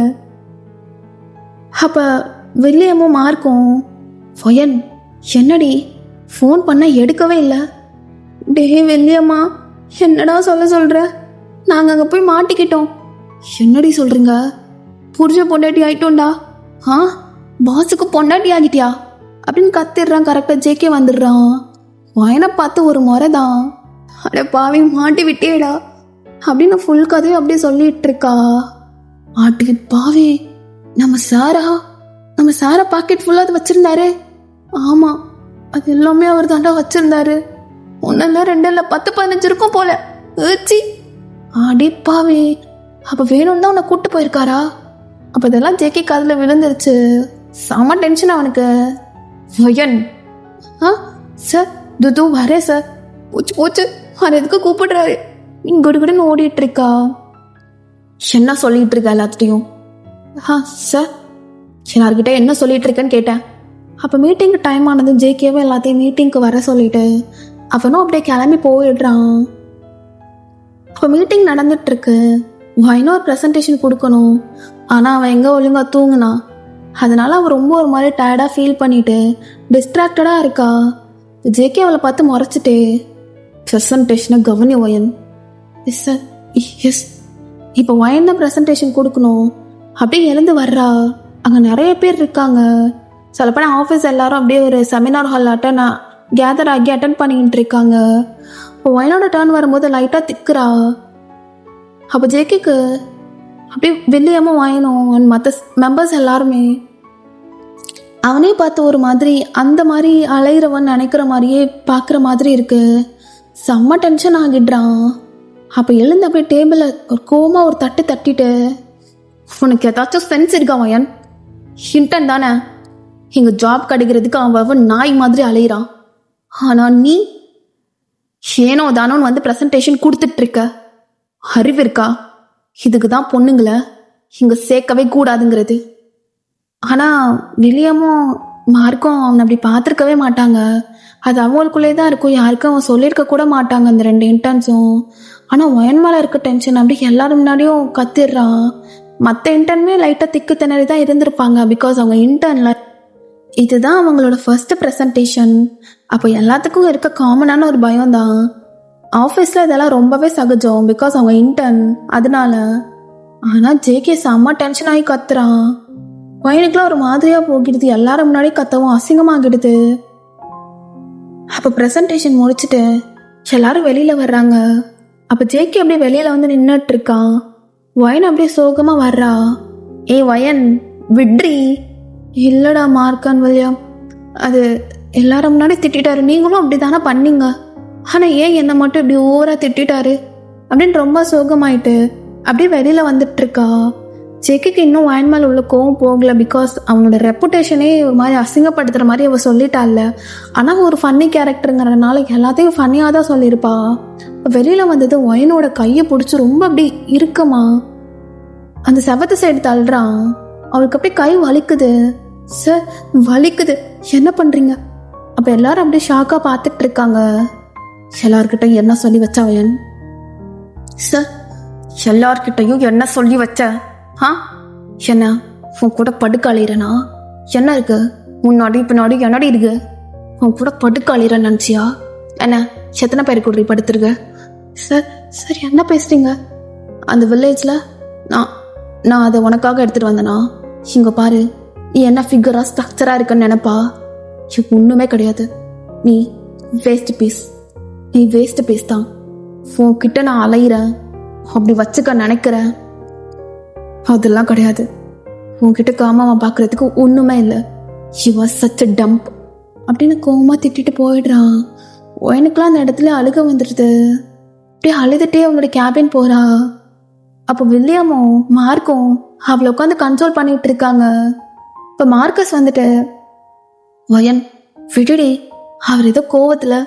S1: அப்போ வில்லியமும் மார்க்கும் ஃபொயன் என்னடி ஃபோன் பண்ண எடுக்கவே இல்லை. டே வில்லியம்மா, என்னடா சொல்கிற? நாங்கள் அங்கே போய் மாட்டிக்கிட்டோம். என்னடி சொல்கிறீங்க? புரிஞ்ச பொண்டாட்டி ஆகிட்டோண்டா. பாஸுக்கு பொண்டாட்டி ஆகிட்டியா அப்படின்னு கத்திடுறான். கரெக்டாக ஜேகே வந்துடுறான். வயனை பார்த்து ஒரு முறை தான், அட பாவி மாட்டி விட்டேடா அப்படின்னு ஃபுல் கதையை அப்படியே சொல்லிட்டு இருக்கா. ஆட்டு பாவி, நம்ம சாரா பாக்கெட் ஃபுல்லாக அது வச்சிருந்தாரு. ஆமாம், அது எல்லாமே அவர் தாண்டா வச்சிருந்தாரு. 1 இல்லை 2 இல்லை 10-15 இருக்கும் போல. ஏச்சி ஆடி பாவி, அப்போ வேணும்னு தான் உன்னை கூப்பிட்டு போயிருக்காரா? அப்போ இதெல்லாம் ஜேகே காதில் விழுந்துருச்சு. செம டென்ஷன் அவனுக்கு. வயன் சார் துது வரேன் சார். போச்சு அவர் எதுக்கு கூப்பிடுறாரு? குடுகுடுன்னு ஓடிட்டு இருக்கா. என்ன சொல்லிட்டு இருக்கா எல்லாத்துட்டையும்? சார் எல்லார்கிட்ட என்ன சொல்லிட்டு இருக்கேன்னு கேட்டேன். அப்போ மீட்டிங்க்கு டைம் ஆனது. ஜேகேவும் எல்லாத்தையும் மீட்டிங்க்கு வர சொல்லிட்டு அவனும் அப்படியே கிளம்பி போயிடுறான். அப்போ மீட்டிங் நடந்துட்டு இருக்கு. வயனும் ஒரு ப்ரெசன்டேஷன் கொடுக்கணும். ஆனால் அவன் எங்கே ஒழுங்கா தூங்குனா, அதனால அவன் ரொம்ப ஒரு மாதிரி டயர்டாக ஃபீல் பண்ணிட்டு டிஸ்ட்ராக்டடாக இருக்கா. ஜேகே அவளை பார்த்து முறைச்சிட்டே, ப்ரெசன்டேஷனை கவனி வயன். Yes sir yes. இப்போ வயன் தான் ப்ரெசன்டேஷன் கொடுக்கணும். அப்படியே எழுந்து வர்றா. அங்கே நிறைய பேர் இருக்காங்க. சொல்லப்போனால் ஆஃபீஸ் எல்லாரும் அப்படியே ஒரு செமினார் ஹால் கேதர் ஆகி அட்டன் பண்ணிக்கிட்டு இருக்காங்க. இப்போ வயனோட டர்ன் வரும்போது லைட்டாக திக்குறா. அப்போ ஜேகேக்கு அப்படியே வில்லியமும் வயனும் அண்ட் மற்ற மெம்பர்ஸ் எல்லாருமே அவனே பார்த்து ஒரு மாதிரி அந்த மாதிரி அலையிறவன் நினைக்கிற மாதிரியே பார்க்குற மாதிரி இருக்கு. செம்ம டென்ஷன் ஆகிடுறான். அப்போ எழுந்து அப்படியே டேபிளில் ஒரு கோமா ஒரு தட்டிட்டு, உனக்கு ஏதாச்சும் சென்ஸ் இருக்கா வயன்? ஹிண்டன் தானே, இங்கே ஜாப் கிடைக்கிறதுக்கு அவன் நாய் மாதிரி அலையிறான். ஆனால் நீ ஏனோ தானோன்னு வந்து ப்ரெசன்டேஷன் கொடுத்துட்ருக்க. அறிவு இருக்கா? இதுக்கு தான் பொண்ணுங்களை இங்கே சேர்க்கவே கூடாதுங்கிறது. ஆனால் வில்லியமும் மார்க்கும் அவனை அப்படி பார்த்துருக்கவே மாட்டாங்க. அது அவங்களுக்குள்ளே தான் இருக்கும். யாருக்கும் அவன் சொல்லியிருக்க கூட மாட்டாங்க அந்த 2 இன்டர்ன்ஸும். ஆனால் ஒயன் மேலே இருக்க டென்ஷன் அப்படி எல்லாரும் முன்னாடியும் கத்திடுறான். மற்ற இன்டர்னுமே லைட்டாக திக்கு திணறி தான் இருந்திருப்பாங்க. பிகாஸ் அவங்க இன்டர்னில் இதுதான் அவங்களோட ஃபர்ஸ்ட் ப்ரெசன்டேஷன். அப்போ எல்லாத்துக்கும் இருக்க காமனான ஒரு பயம் தான். ஆஃபீஸில் இதெல்லாம் ரொம்பவே சகஜம் பிகாஸ் அவங்க இன்டர்ன், அதனால. ஆனால் ஜேகே செம்ம டென்ஷன் ஆகி கத்துறான். பையனுக்குலாம் ஒரு மாதிரியாக போகிடுது, எல்லாரும் முன்னாடி கத்தவும் அசிங்கமாகிடுது. அப்போ ப்ரெசன்டேஷன் முடிச்சுட்டு எல்லாரும் வெளியில் வர்றாங்க. அப்போ ஜேகே அப்படியே வெளியில் வந்து நின்றுட்டு இருக்கான். வயன் அப்படியே சோகமாக வர்றா. வயன் விட்ரி. இல்லைடா மார்க்கன் வில்லியம், அது எல்லாரும் முன்னாடி திட்டாரு, நீங்களும் அப்படி தானே பண்ணீங்க, ஆனால் ஏன் என்னை மட்டும் இப்படி ஓவராக திட்டாரு அப்படின்னு ரொம்ப சோகமாயிட்டு அப்படியே வெளியில் வந்துட்டு இருக்கா. ஜேகேக்கு இன்னும் வயன் மேலே உள்ள கோவம் போகல. பிகாஸ் அவனோட ரெப்புடேஷனே ஒரு மாதிரி அசிங்கப்படுத்துகிற மாதிரி அவள் சொல்லிட்டாள்ல. ஆனால் ஒரு ஃபன்னி கேரக்டருங்கிறதுனால எல்லாத்தையும் ஃபன்னியாக தான் சொல்லியிருப்பா. வெளியில் வந்தது வயனோட கையை பிடிச்சி ரொம்ப அப்படி இருக்குமா அந்த செவத்து சைடு தள்ளுறான். அவளுக்கு அப்படியே கை வலிக்குது. சார் வலிக்குது, என்ன பண்ணுறீங்க? அப்போ எல்லாரும் அப்படியே ஷாக்காக பார்த்துட்டு இருக்காங்க. எல்லார்கிட்ட என்ன சொல்லி வச்ச வயன்? சார் எல்லார்கிட்டையும் என்ன சொல்லி வச்ச? என்ன உன் கூட படுக்காளிரனா? என்ன இருக்கு முன்னாடி பின்னாடி என்னடி இருக்கு? உன் கூட படுக்காளிர நினச்சியா? என்ன எத்தனை பேர் கூட படுத்துருக்க? சார் சார் என்ன பேசுறீங்க? அந்த வில்லேஜில் நான் அதை உனக்காக எடுத்துகிட்டு வந்தேனா? இங்கே பாரு, நீ என்ன ஃபிகராக ஸ்ட்ரக்சராக இருக்குன்னு நினைப்பா? ஒன்றுமே கிடையாது. நீ வேஸ்ட் பீஸ். நீ வேஸ்ட் பீஸ் தான். உன்கிட்ட நான் அலையிறேன் அப்படி வச்சுக்க நினைக்கிறேன், அதெல்லாம் கிடையாது. உன்கிட்ட காமாவை பார்க்குறதுக்கு ஒன்றுமே இல்லை. She was such a dump அப்படின்னு கோவமாக திட்டிட்டு போயிடுறான். எனக்குலாம் அந்த இடத்துல அழுக வந்துடுது. அப்படியே அழுதுகிட்டே அவங்களோட கேபின் போகிறா. அப்போ வில்லியமும் மார்க்கும் அவளை உட்காந்து கன்சோல் பண்ணிட்டு இருக்காங்க. இப்போ மார்க்கஸ் வந்துட்டு, வயன் விடுடி, அவர் ஏதோ கோவத்தில்.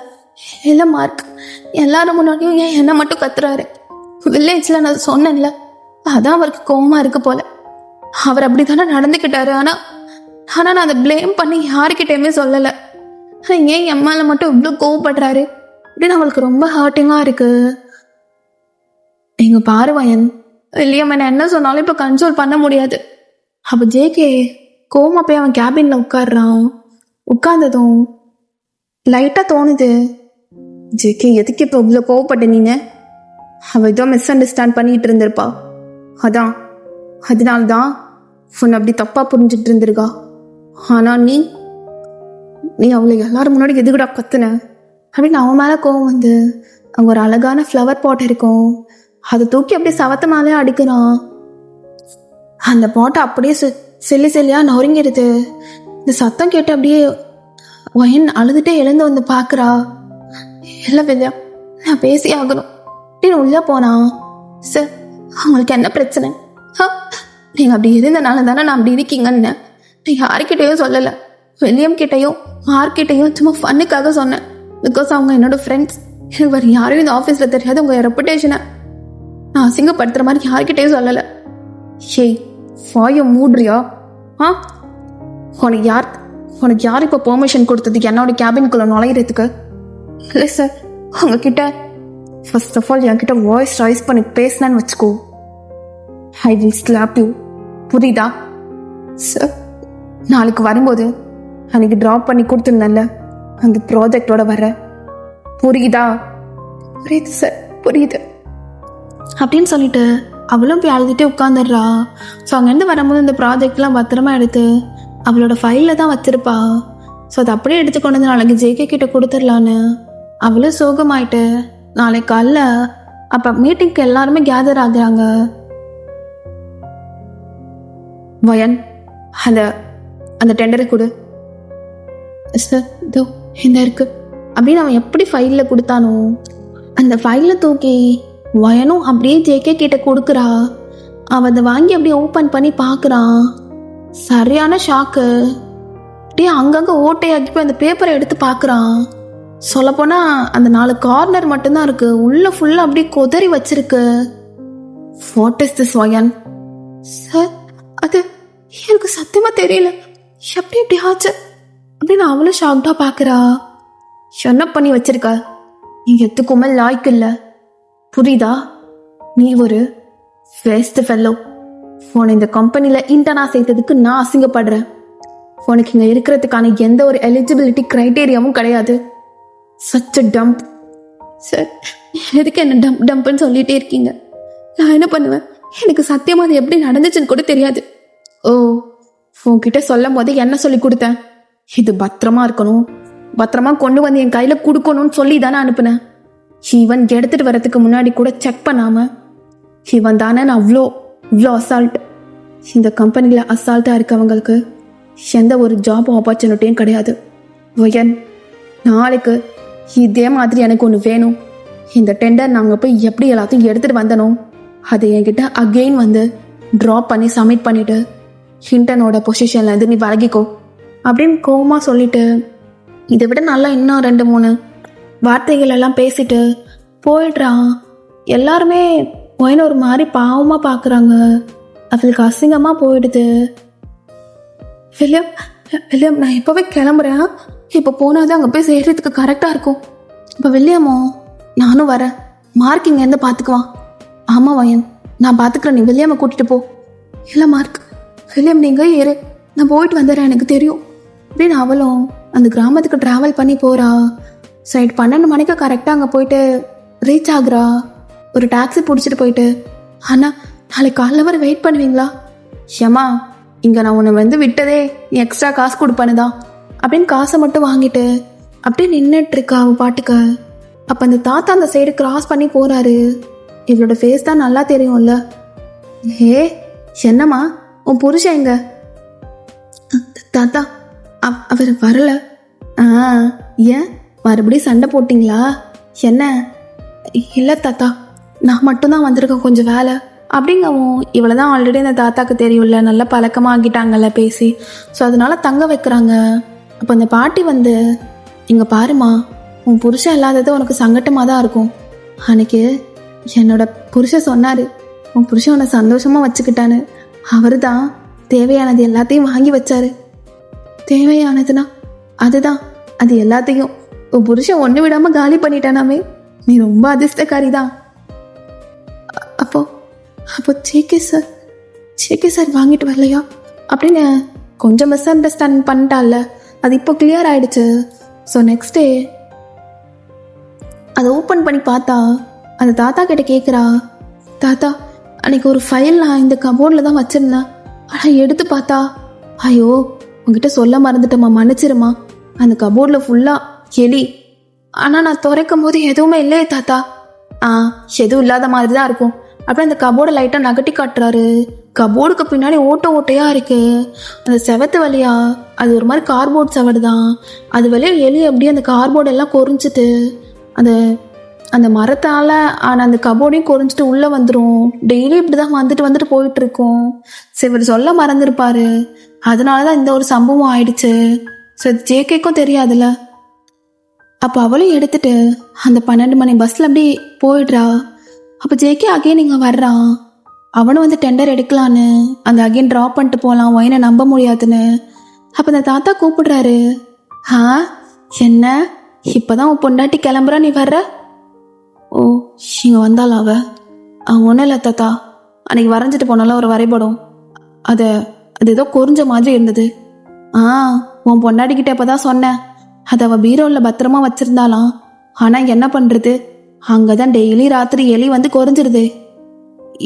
S1: இல்லை மார்க், எல்லாரும் முன்னாடியும் ஏன் என்னை மட்டும் கத்துறாரு? வில்லேஜில் நான் சொன்னேன்ல, அதான் அவருக்கு கோவமாக இருக்கு போல. அவர் அப்படி தானே நடந்துக்கிட்டாரு. ஆனால் நான் அதை ப்ளேம் பண்ணி யாருக்கிட்டேயுமே சொல்லலை. ஏன் என் மேலே மட்டும் இவ்வளோ கோவப்படுறாரு அப்படின்னு அவளுக்கு ரொம்ப ஹர்ட்டிங்காக இருக்கு. எங்க பாரு வயன், வில்லியம் என்ன சொன்னாலும் இப்போ கன்சோல் பண்ண முடியாது. அப்போ ஜேகே கோவமா போய் அவன் கேபினில் உட்காடுறான். உட்கார்ந்ததும் லைட்டாக தோணுது, ஜேகே எதுக்கு இப்போ இவ்வளோ கோவப்பட்ட நீங்க? அவள் ஏதோ மிஸ் அண்டர்ஸ்டாண்ட் பண்ணிட்டு இருந்திருப்பா, அதனால்தான் உன்னை அப்படி தப்பாக புரிஞ்சிட்டு இருந்திருக்கா. ஆனால் நீ அவளை எல்லாரும் முன்னாடி எதுக்குடா கத்துன அப்படின்னு அவன் மேலே கோவம் வந்து அங்கே ஒரு அழகான ஃப்ளவர் பாட் இருக்கும், அதை தூக்கி அப்படியே சவத்த மேலே அடிக்கிறான். அந்த பாட்டை அப்படியே செல்லியாக நொறுங்கிடுது. இந்த சத்தம் கேட்டு அப்படியே வயன் அழுதுகிட்டே எழுந்து வந்து பார்க்குறா. இல்லை வில்லியம், நான் பேசி ஆகணும் அப்படின்னு உள்ளே போனான். சார் அவங்களுக்கு என்ன பிரச்சனை? நீங்கள் அப்படி இருந்தனால தானே நான் அப்படி இருக்கீங்கன்னு நான் யாருக்கிட்டையும் சொல்லலை. வில்லியம் கிட்டையும் மார்க்கிட்டையும் சும்மா ஃபன்னுக்காக சொன்னேன். பிகாஸ் அவங்க என்னோட ஃப்ரெண்ட்ஸ். எனக்கு வேறு யாரையும் இந்த ஆஃபீஸில் தெரியாது. உங்கள் ரெப்புடேஷனை நான் அசிங்கப்படுத்துகிற மாதிரி யார்கிட்டையும் சொல்லலை. ஹேய் வாயை மூடுறியா? உனக்கு யார் இப்போ பெர்மிஷன் கொடுத்ததுக்கு என்னோட கேபின்குள்ளே நுழையிறதுக்கு? இல்லை சார், உங்ககிட்ட ஃபர்ஸ்ட் ஆஃப் ஆல் என்கிட்ட வாய்ஸ் ரைஸ் பண்ணி பேசினேன்னு வச்சுக்கோ, ஐ வில் ஸ்லாப் யூ. புரியுதா? சார் நாளைக்கு வரும்போது அன்னைக்கு ட்ராப் பண்ணி கொடுத்துருந்தேன்ல, அந்த ப்ராஜெக்டோட வர, புரியுதா? புரியுது சார், புரியுது அப்படின்னு சொல்லிட்டு அவளும் போய் அழுதுகிட்டே உட்காந்துடுறா. ஸோ அங்கேருந்து வரும்போது இந்த ப்ராஜெக்ட்லாம் பத்திரமா எடுத்து அவளோட ஃபைலில் தான் வச்சிருப்பா. ஸோ அதை அப்படியே எடுத்து கொண்டு வந்து நாளைக்கு ஜேகே கிட்ட கொடுத்துடலான்னு அவளும் சோகமாயிட்டு நாளைக்கு காலைல அப்போ மீட்டிங்க்கு எல்லாருமே கேதர் ஆகுறாங்க. வயன் அந்த டெண்டரை கொடு சார், இதோ இந்த இருக்கு அப்படின்னு அவன் எப்படி ஃபைலில் கொடுத்தானோ அந்த ஃபைலில் தூக்கி வயனும் அப்படியே ஜேகே கிட்ட கொடுக்குறா. அவன் அதை வாங்கி அப்படியே ஓப்பன் பண்ணி பார்க்குறான். சரியான ஷாக்கு. அப்படியே அங்கங்கே ஓட்டையாக்கி போய் அந்த பேப்பரை எடுத்து பார்க்குறான். சொல்லப்போனால் அந்த 4 கார்னர் மட்டும்தான் இருக்கு, உள்ள ஃபுல்லாக அப்படியே கொதறி வச்சிருக்கு. வாட் இஸ் திஸ் வயன்? சார் அது எனக்கு சத்தியமாக தெரியல, எப்படி ஆச்சு அப்படின்னு அவளும் ஷாக்டாக பார்க்குறா. என்ன பண்ணி வச்சிருக்க? நீ எதுக்குமே லாய்க்கு இல்லை, புரியுதா? நீ ஒரு வேஸ்ட் ஃபெல்லோ. உன்னை இந்த கம்பெனியில் இன்டர்னா சேர்த்ததுக்கு நான் அசிங்கப்படுறேன். உனக்கு இங்கே இருக்கிறதுக்கான எந்த ஒரு எலிஜிபிலிட்டி க்ரைட்டீரியாவும் கிடையாது. Such a dump. சார், எதுக்கு என்ன டம்ப் டம்ப்னு சொல்லிகிட்டே இருக்கீங்க? நான் என்ன பண்ணுவேன்? எனக்கு சத்தியமாக அது எப்படி நடந்துச்சுன்னு கூட தெரியாது. ஓ, உன்கிட்ட சொல்லும் போது என்ன சொல்லி கொடுத்தேன்? இது பத்திரமா இருக்கணும், பத்திரமா கொண்டு வந்து என் கையில் கொடுக்கணும்னு சொல்லி தானே அனுப்புனேன். இவன் எடுத்துகிட்டு வரதுக்கு முன்னாடி கூட செக் பண்ணாமல் இவன் தானே நான் இவ்வளோ அசால்ட். இந்த கம்பெனியில் அசால்ட்டாக இருக்கவங்களுக்கு எந்த ஒரு ஜாப் ஆப்பர்ச்சுனிட்டியும் கிடையாது. வயன், நாளைக்கு இதே மாதிரி எனக்கு ஒன்று வேணும். இந்த டெண்டர் நாங்கள் போய் எப்படி எல்லாத்தையும் எடுத்துகிட்டு வந்தனும் அதை என்கிட்ட அகெயின் வந்து ட்ராப் பண்ணி சப்மிட் பண்ணிவிட்டு ஹிண்டனோட பொசிஷன்லேருந்து நீ விலகிக்கோ அப்படின்னு கோவமாக சொல்லிட்டு இதை விட நல்லா இன்னும் 2-3 வார்த்தைகள் எல்லாம் பேசிட்டு போயிடுறான். எல்லாருமே ஒயின ஒரு மாதிரி பாவமாக பார்க்குறாங்க. அவளுக்கு அசிங்கமாக போயிடுது. வில்லியம், நான் இப்போவே கிளம்புறேன். இப்போ போனால் அங்கே போய் சேர்றதுக்கு கரெக்டாக இருக்கும். இப்போ வில்லியமோ, நானும் வரேன். மார்க் இங்கேருந்து பார்த்துக்குவான். ஆமாம் வயன், நான் பார்த்துக்கிறேன், நீ வில்லியம்மை கூட்டிகிட்டு போ. இல்லை மார்க், வில்லியம் நீங்கள் ஏறு, நான் போயிட்டு வந்துடுறேன், எனக்கு தெரியும் அப்படின்னு அவளும் அந்த கிராமத்துக்கு ட்ராவல் பண்ணி போகிறா. சைட் 12 மணிக்கு கரெக்டாக அங்கே போயிட்டு ரீச் ஆகுறா. ஒரு டாக்ஸி பிடிச்சிட்டு போயிட்டு, ஆனால் நாளைக்கு காலைல வரை வெயிட் பண்ணுவீங்களா? ஏமா, இங்கே நான் உன்னை வந்து விட்டதே நீ எக்ஸ்ட்ரா காசு கொடுப்பேன்னு தான் அப்படின்னு காசை மட்டும் வாங்கிட்டு அப்படியே நின்றுட்டுருக்கா அவன் பாட்டுக்க. அப்போ அந்த தாத்தா அந்த சைடு கிராஸ் பண்ணி போகிறாரு. இவளோட ஃபேஸ் தான் நல்லா தெரியும்ல. ஏ என்னம்மா, உன் புருஷன் எங்க? தாத்தா, அவர் வரல. ஏன் மறுபடியும் சண்டை போட்டிங்களா? என்ன? இல்லை தாத்தா, நான் மட்டும்தான் வந்திருக்கேன், கொஞ்சம் வேலை அப்படிங்கவும். இவளை தான் ஆல்ரெடி அந்த தாத்தாக்கு தெரியும்ல, நல்ல பழக்கமாக ஆகிட்டாங்கல்ல பேசி. ஸோ அதனால தங்க வைக்கிறாங்க. அப்போ அந்த பாட்டி வந்து, இங்கே பாருமா, உன் புருஷன் இல்லாதது உனக்கு சங்கட்டமாக தான் இருக்கும். அன்னைக்கு என்னோட புருஷன் சொன்னார், உன் புருஷன் உன்னை சந்தோஷமாக வச்சுக்கிட்டான்னு. அவர் தான் தேவையானது எல்லாத்தையும் வாங்கி வச்சாரு. தேவையானதுன்னா அதுதான், அது எல்லாத்தையும் உன் புருஷன் ஒன்று விடாமல் காலி பண்ணிட்டானாமே. நீ ரொம்ப அதிர்ஷ்டக்காரி தான். அப்போ ஜேகே சார் வாங்கிட்டு வரலையா அப்படின்னு கொஞ்சம் மிஸ் அண்டர்ஸ்டாண்ட் பண்ணிட்டால. அது இப்போ கிளியர் ஆயிடுச்சு. ஸோ நெக்ஸ்ட் டே அதை ஓப்பன் பண்ணி பார்த்தா அந்த தாத்தா கிட்ட கேட்குறா, தாத்தா அன்னைக்கு ஒரு ஃபைல் நான் இந்த கபோர்டில் தான் வச்சுருந்தேன், ஆனால் எடுத்து பார்த்தா, ஐயோ உங்ககிட்ட சொல்ல மறந்துட்டேம்மா, மன்னிச்சிருமா. அந்த கபோர்டில் ஃபுல்லாக எலி. ஆனால் நான் துறைக்கும் போது எதுவுமே இல்லையே தாத்தா. எதுவும் இல்லாத மாதிரி தான் இருக்கும். அப்புறம் அந்த கபோர்டை லைட்டாக நகட்டி காட்டுறாரு. கபோர்டுக்கு பின்னாடி ஓட்டையாக இருக்குது. அந்த செவத்து வழியா, அது ஒரு மாதிரி கார்போர்ட் செவடு தான், அது வழியாக எலி அப்படியே அந்த கார்போர்டு எல்லாம் கொறிஞ்சிட்டு அந்த மரத்தால் அந்த கபோர்டையும் கொறிஞ்சிட்டு உள்ளே வந்துடும். டெய்லி இப்படி தான் வந்துட்டு போயிட்டுருக்கோம். சரி, இவர் சொல்ல மறந்துருப்பாரு, அதனால தான் இந்த ஒரு சம்பவம் ஆயிடுச்சு. ஸோ இது ஜேகேக்கும் தெரியாதுல்ல. அப்போ அவளையும் எடுத்துட்டு அந்த 12 மணி பஸ்ஸில் அப்படி போயிடுறா. அப்போ ஜேகே அகைன் இங்கே வர்றான். அவனும் வந்து டெண்டர் எடுக்கலான்னு அந்த அகைன் ட்ராப் பண்ணிட்டு போகலாம், ஒயினை நம்ப முடியாதுன்னு. அப்போ அந்த தாத்தா கூப்பிடுறாரு, என்ன இப்போதான் உன் பொண்டாட்டி கிளம்புறா, நீ வர்ற? ஓ, இங்கே வந்தாள் அவ ஒன்றும் இல்லை தாத்தா, அன்னைக்கு வரைஞ்சிட்டு போனால ஒரு வரைபடம், அது ஏதோ குறிஞ்ச மாதிரி இருந்தது. உன் பொண்டாட்டிக்கிட்ட இப்போ தான் சொன்னேன், அதை அவள் பீரோவில் பத்திரமா வச்சுருந்தாலாம். ஆனால் என்ன பண்ணுறது, அங்கே தான் டெய்லி ராத்திரி எலி வந்து கொறிஞ்சிருது.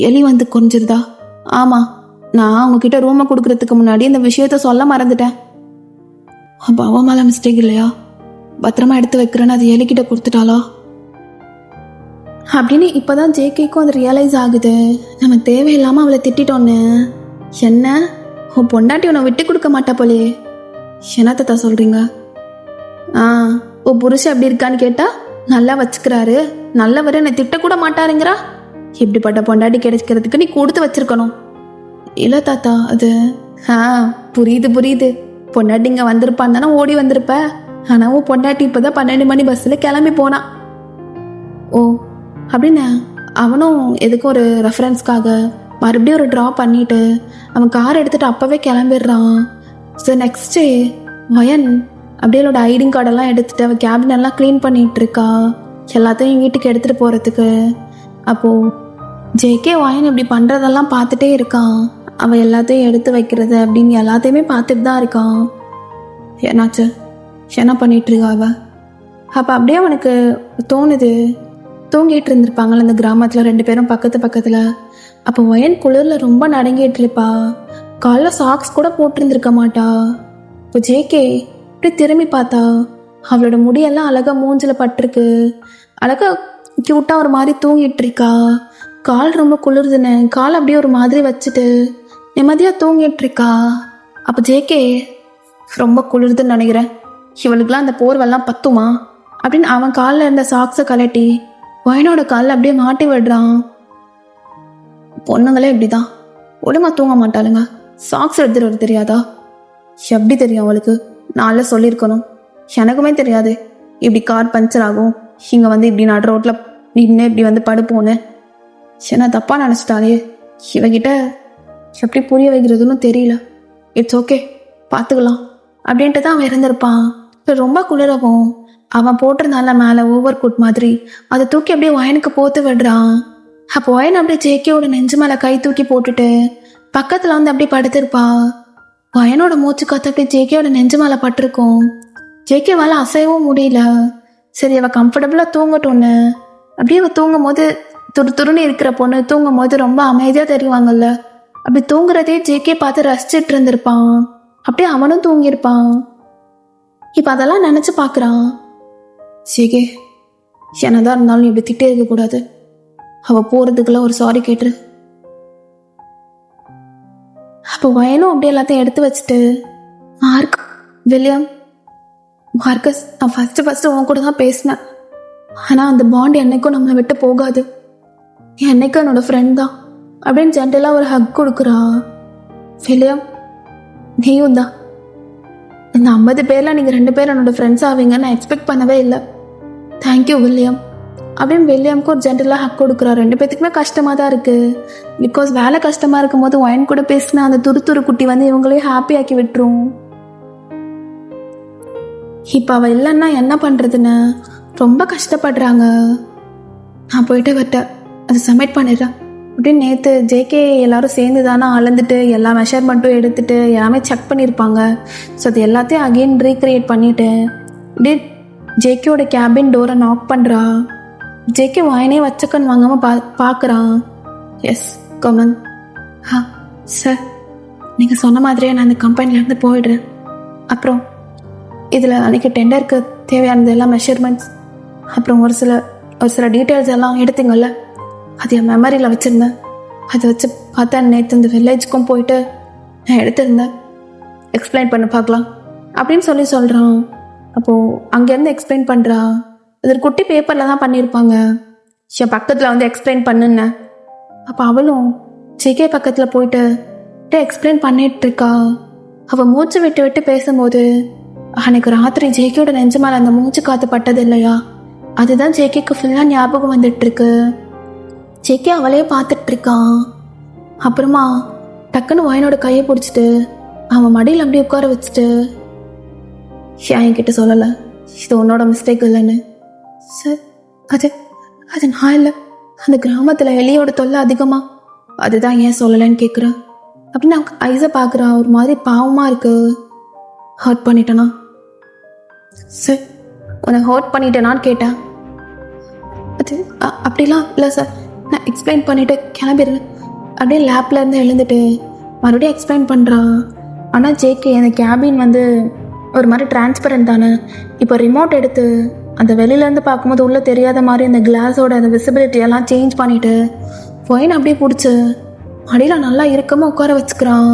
S1: எலி வந்து கொறிஞ்சிருதா? ஆமாம், நான் உங்ககிட்ட ரூமை கொடுக்கறதுக்கு முன்னாடி இந்த விஷயத்த சொல்ல மறந்துட்டேன். அப்போ அவன் மேலே மிஸ்டேக் இல்லையா? பத்திரமா எடுத்து வைக்கிறேன்னு அது எலிக்கிட்ட கொடுத்துட்டாளா அப்படின்னு இப்போதான் ஜேகேக்கும் அது ரியலைஸ் ஆகுது. நம்ம தேவையில்லாமல் அவளை திட்டோன்னு. என்ன, உன் பொண்டாட்டி உன்னை விட்டு கொடுக்க மாட்டா போலே. என்ன தாத்தா சொல்கிறீங்க? உன் புருஷன் எப்படி இருக்கான்னு கேட்டால் நல்லா வச்சுக்கிறாரு, நல்லவர், என்னை திட்டக்கூட மாட்டாருங்கிறா. இப்படிப்பட்ட பொண்டாட்டி கிடைக்கிறதுக்கு நீ கொடுத்து வச்சிருக்கணும். இல்லை தாத்தா, அது புரியுது, பொண்டாட்டி இங்கே வந்திருப்பான்னு தானே ஓடி வந்திருப்ப. ஆனால் உன் பொண்டாட்டி இப்போ தான் 12 மணி பஸ்ஸில் கிளம்பி போனான். ஓ அப்படின்னு அவனும் எதுக்கும் ஒரு ரெஃபரன்ஸ்க்காக மறுபடியும் ஒரு ட்ரா பண்ணிட்டு அவன் கார் எடுத்துகிட்டு அப்போவே கிளம்பிடுறான். ஸோ நெக்ஸ்ட் டே வயன் அப்படியே அவளோட ஐடிங் கார்டெல்லாம் எடுத்துகிட்டு அவள் கேபினெல்லாம் க்ளீன் பண்ணிகிட்ருக்கா, எல்லாத்தையும் வீட்டுக்கு எடுத்துகிட்டு போகிறதுக்கு. அப்போது ஜேகே வயன் இப்படி பண்ணுறதெல்லாம் பார்த்துட்டே இருக்கான். அவள் எல்லாத்தையும் எடுத்து வைக்கிறது அப்படின்னு எல்லாத்தையுமே பார்த்துட்டு தான் இருக்கான். என்னாச்சு, என்ன பண்ணிட்டு இருக்கா அவ? அப்போ அப்படியே அவனுக்கு தோணுது, தூங்கிட்டு இருந்திருப்பாங்கள்ல அந்த கிராமத்தில் 2 பேரும் பக்கத்து பக்கத்தில். அப்போ வயன் குளிரில் ரொம்ப நடுங்கிட்டு இருப்பா. காலைல சாக்ஸ் கூட போட்டிருந்துருக்க மாட்டா. இப்போ ஜேகே இப்படி திரும்பி பார்த்தா அவளோட முடியெல்லாம் அழகா மூஞ்சில் பட்டிருக்கு. அழகா க்யூட்டாக ஒரு மாதிரி தூங்கிட்டு இருக்கா. கால் ரொம்ப குளிர்துன்னு கால் அப்படியே ஒரு மாதிரி வச்சுட்டு நிம்மதியாக தூங்கிட்டு இருக்கா. அப்போ ஜேகே ரொம்ப குளிர்துன்னு நினைக்கிறேன், இவளுக்குலாம் அந்த போர்வெல்லாம் பத்துமா அப்படின்னு அவன் காலில் இருந்த சாக்ஸை கலட்டி வயனோட காலில் அப்படியே மாட்டி விடுறான். பொண்ணுங்களே இப்படிதான், ஒழுங்கா தூங்க மாட்டாளுங்க. சாக்ஸ் எடுத்துட்டு வர தெரியாதா? எப்படி தெரியும் அவளுக்கு? நாளில் சொல்லியிருக்கணும். எனக்குமே தெரியாது இப்படி கார் பஞ்சர் ஆகும், இங்கே வந்து இப்படி நடு ரோட்டில் நின்று இப்படி வந்து படுப்போன்னு. என்ன தப்பாக நினச்சிட்டாலே, இவகிட்ட எப்படி புரிய வைக்கிறதுன்னு தெரியல. இட்ஸ் ஓகே, பார்த்துக்கலாம் அப்படின்ட்டு தான் அவன் இருந்திருப்பான். இப்போ ரொம்ப குளிரவும் அவன் போட்டிருந்தால மேலே ஓவர் கோட் மாதிரி அதை தூக்கி அப்படியே வயனுக்கு போத்து விடுறான். அப்போ வயன் அப்படியே ஜேகேவோட நெஞ்சு மேலே கை தூக்கி போட்டுட்டு பக்கத்தில் வந்து அப்படியே படுத்திருப்பா. வயனோட மூச்சு காத்து அப்படியே ஜேகேவோட நெஞ்சு மேலே பட்டிருக்கும். ஜேகேவால் அசையவும் முடியல. சரி, அவள் கம்ஃபர்டபுளாக தூங்கட்டோன்னு அப்படியே அவள் தூங்கும் போது துருன்னு இருக்கிற பொண்ணு தூங்கும் போது ரொம்ப அமைதியாக தெரிவாங்கல்ல, அப்படி தூங்குறதே ஜேகே பார்த்து ரசிச்சிட்டு இருந்திருப்பான். அப்படியே அவனும் தூங்கியிருப்பான். இப்போ அதெல்லாம் நினச்சி பார்க்குறான். ஜேகே, என்னதான் இருந்தாலும் இப்படி திட்டே இருக்கக்கூடாது. அவள் போகிறதுக்குள்ள ஒரு சாரி கேட்டுரு. அப்போ வயனும் அப்படியே எல்லாத்தையும் எடுத்து வச்சுட்டு, மார்க், வில்லியம், மார்க்கஸ், நான் ஃபஸ்ட்டு உன் கூட தான் பேசினேன். ஆனால் அந்த பாண்ட் என்னைக்கும் நம்மளை விட்டு போகாது. என்னைக்கும் என்னோட ஃப்ரெண்ட் தான் அப்படின்னு ஜென்டலாக ஒரு ஹக் கொடுக்குறா. வில்லியம், நீயும் தான். இந்த 50 பேரில் நீங்கள் 2 பேர் என்னோட ஃப்ரெண்ட்ஸ் ஆவீங்கன்னு நான் எக்ஸ்பெக்ட் பண்ணவே இல்லை. தேங்க்யூ வில்லியம் அப்படின்னு வில்லியம்க்கு ஒரு ஜென்டலாக ஹக் கொடுக்குறா. 2 பேத்துக்குமே கஷ்டமாக தான் இருக்குது. பிகாஸ் வேலை கஷ்டமாக இருக்கும் போது ஒயன் கூட பேசினா அந்த துரு குட்டி வந்து இவங்களையும் ஹாப்பி ஆக்கி விட்டுரும். இப்போ அவள் இல்லைன்னா என்ன பண்ணுறதுன்னு ரொம்ப கஷ்டப்படுறாங்க. நான் போயிட்டு வரட்டேன், அதை சப்மிட் பண்ணிடுறேன் அப்படின்னு. நேற்று ஜேகே எல்லாரும் சேர்ந்து தானே அளந்துட்டு எல்லா மெஷர்மெண்ட்டும் எடுத்துகிட்டு எல்லாமே செக் பண்ணியிருப்பாங்க. ஸோ அது எல்லாத்தையும் அகெயின் ரீக்ரியேட் பண்ணிவிட்டு அப்படியே ஜேகேவோட கேபின் டோரை நாக் பண்ணுறா. ஜேகே வாயினே வச்சக்கன் வாங்காமல் பார்க்குறான். S come on. சார், நீங்கள் சொன்ன மாதிரியே நான் இந்த கம்பெனிலேருந்து போயிடுறேன். அப்புறம் இதில் அன்றைக்கி டெண்டருக்கு தேவையானது எல்லாம் மெஷர்மெண்ட்ஸ், அப்புறம் ஒரு சில டீட்டெயில்ஸ் எல்லாம் எடுத்துங்கள்ல, அது என் மெமரியில் வச்சுருந்தேன். அதை வச்சு பார்த்தா நேற்று இந்த வில்லேஜுக்கும் போயிட்டு நான் எடுத்திருந்தேன். எக்ஸ்பிளைன் பண்ண பார்க்கலாம் அப்படின்னு சொல்கிறான். அப்போது அங்கேருந்து எக்ஸ்பிளைன் பண்ணுறா. அது ஒரு குட்டி பேப்பரில் தான் பண்ணியிருப்பாங்க. என் பக்கத்தில் வந்து எக்ஸ்பிளைன் பண்ணுன்னேன். அப்போ அவளும் ஜேகே பக்கத்தில் போயிட்டு எக்ஸ்பிளைன் பண்ணிகிட்ருக்கா. அவள் மூச்சு விட்டு விட்டு பேசும்போது அன்னைக்கு ராத்திரி ஜேகேயோட நெஞ்சு மேலே அந்த மூச்சு காற்று பட்டது இல்லையா, அதுதான் ஜேகேக்கு ஃபுல்லாக ஞாபகம் வந்துட்டுருக்கு. ஜேகே அவளையே பார்த்துட்ருக்கான். அப்புறமா டக்குன்னு வயனோட கையை பிடிச்சிட்டு அவன் மடியில் அப்படியே உட்கார வச்சுட்டு, என்கிட்ட சொல்லலை, இது உன்னோட மிஸ்டேக் இல்லைன்னு. சார், அது நான் இல்லை, அந்த கிராமத்தில் எலியோட தொல்லை அதிகமாக, அதுதான் ஏன் சொல்லலைன்னு கேட்குறேன் அப்படின்னு அவங்க ஐஸை பார்க்குறா. ஒரு மாதிரி பாவமாக இருக்கு. ஹர்ட் பண்ணிட்டேனா? சார், உன்னை ஹர்ட் பண்ணிட்டேனான்னு கேட்டேன். அது அப்படிலாம் இல்லை சார், நான் எக்ஸ்பிளைன் பண்ணிவிட்டு கிளம்பிடுறேன் அப்படியே லேப்லேருந்து எழுந்துட்டு மறுபடியும் எக்ஸ்பிளைன் பண்ணுறான். ஆனால் ஜேகே அந்த கேபின் வந்து ஒரு மாதிரி டிரான்ஸ்பரண்ட் தானே. இப்போ ரிமோட் எடுத்து அந்த வெளியிலேருந்து பார்க்கும்போது உள்ளே தெரியாத மாதிரி அந்த கிளாஸோட அந்த விசிபிலிட்டி எல்லாம் சேஞ்ச் பண்ணிவிட்டு ஃபைன் அப்படியே பிடிச்சி மடியில் நல்லா இறுக்கமாக உட்கார வச்சுக்கிறான்.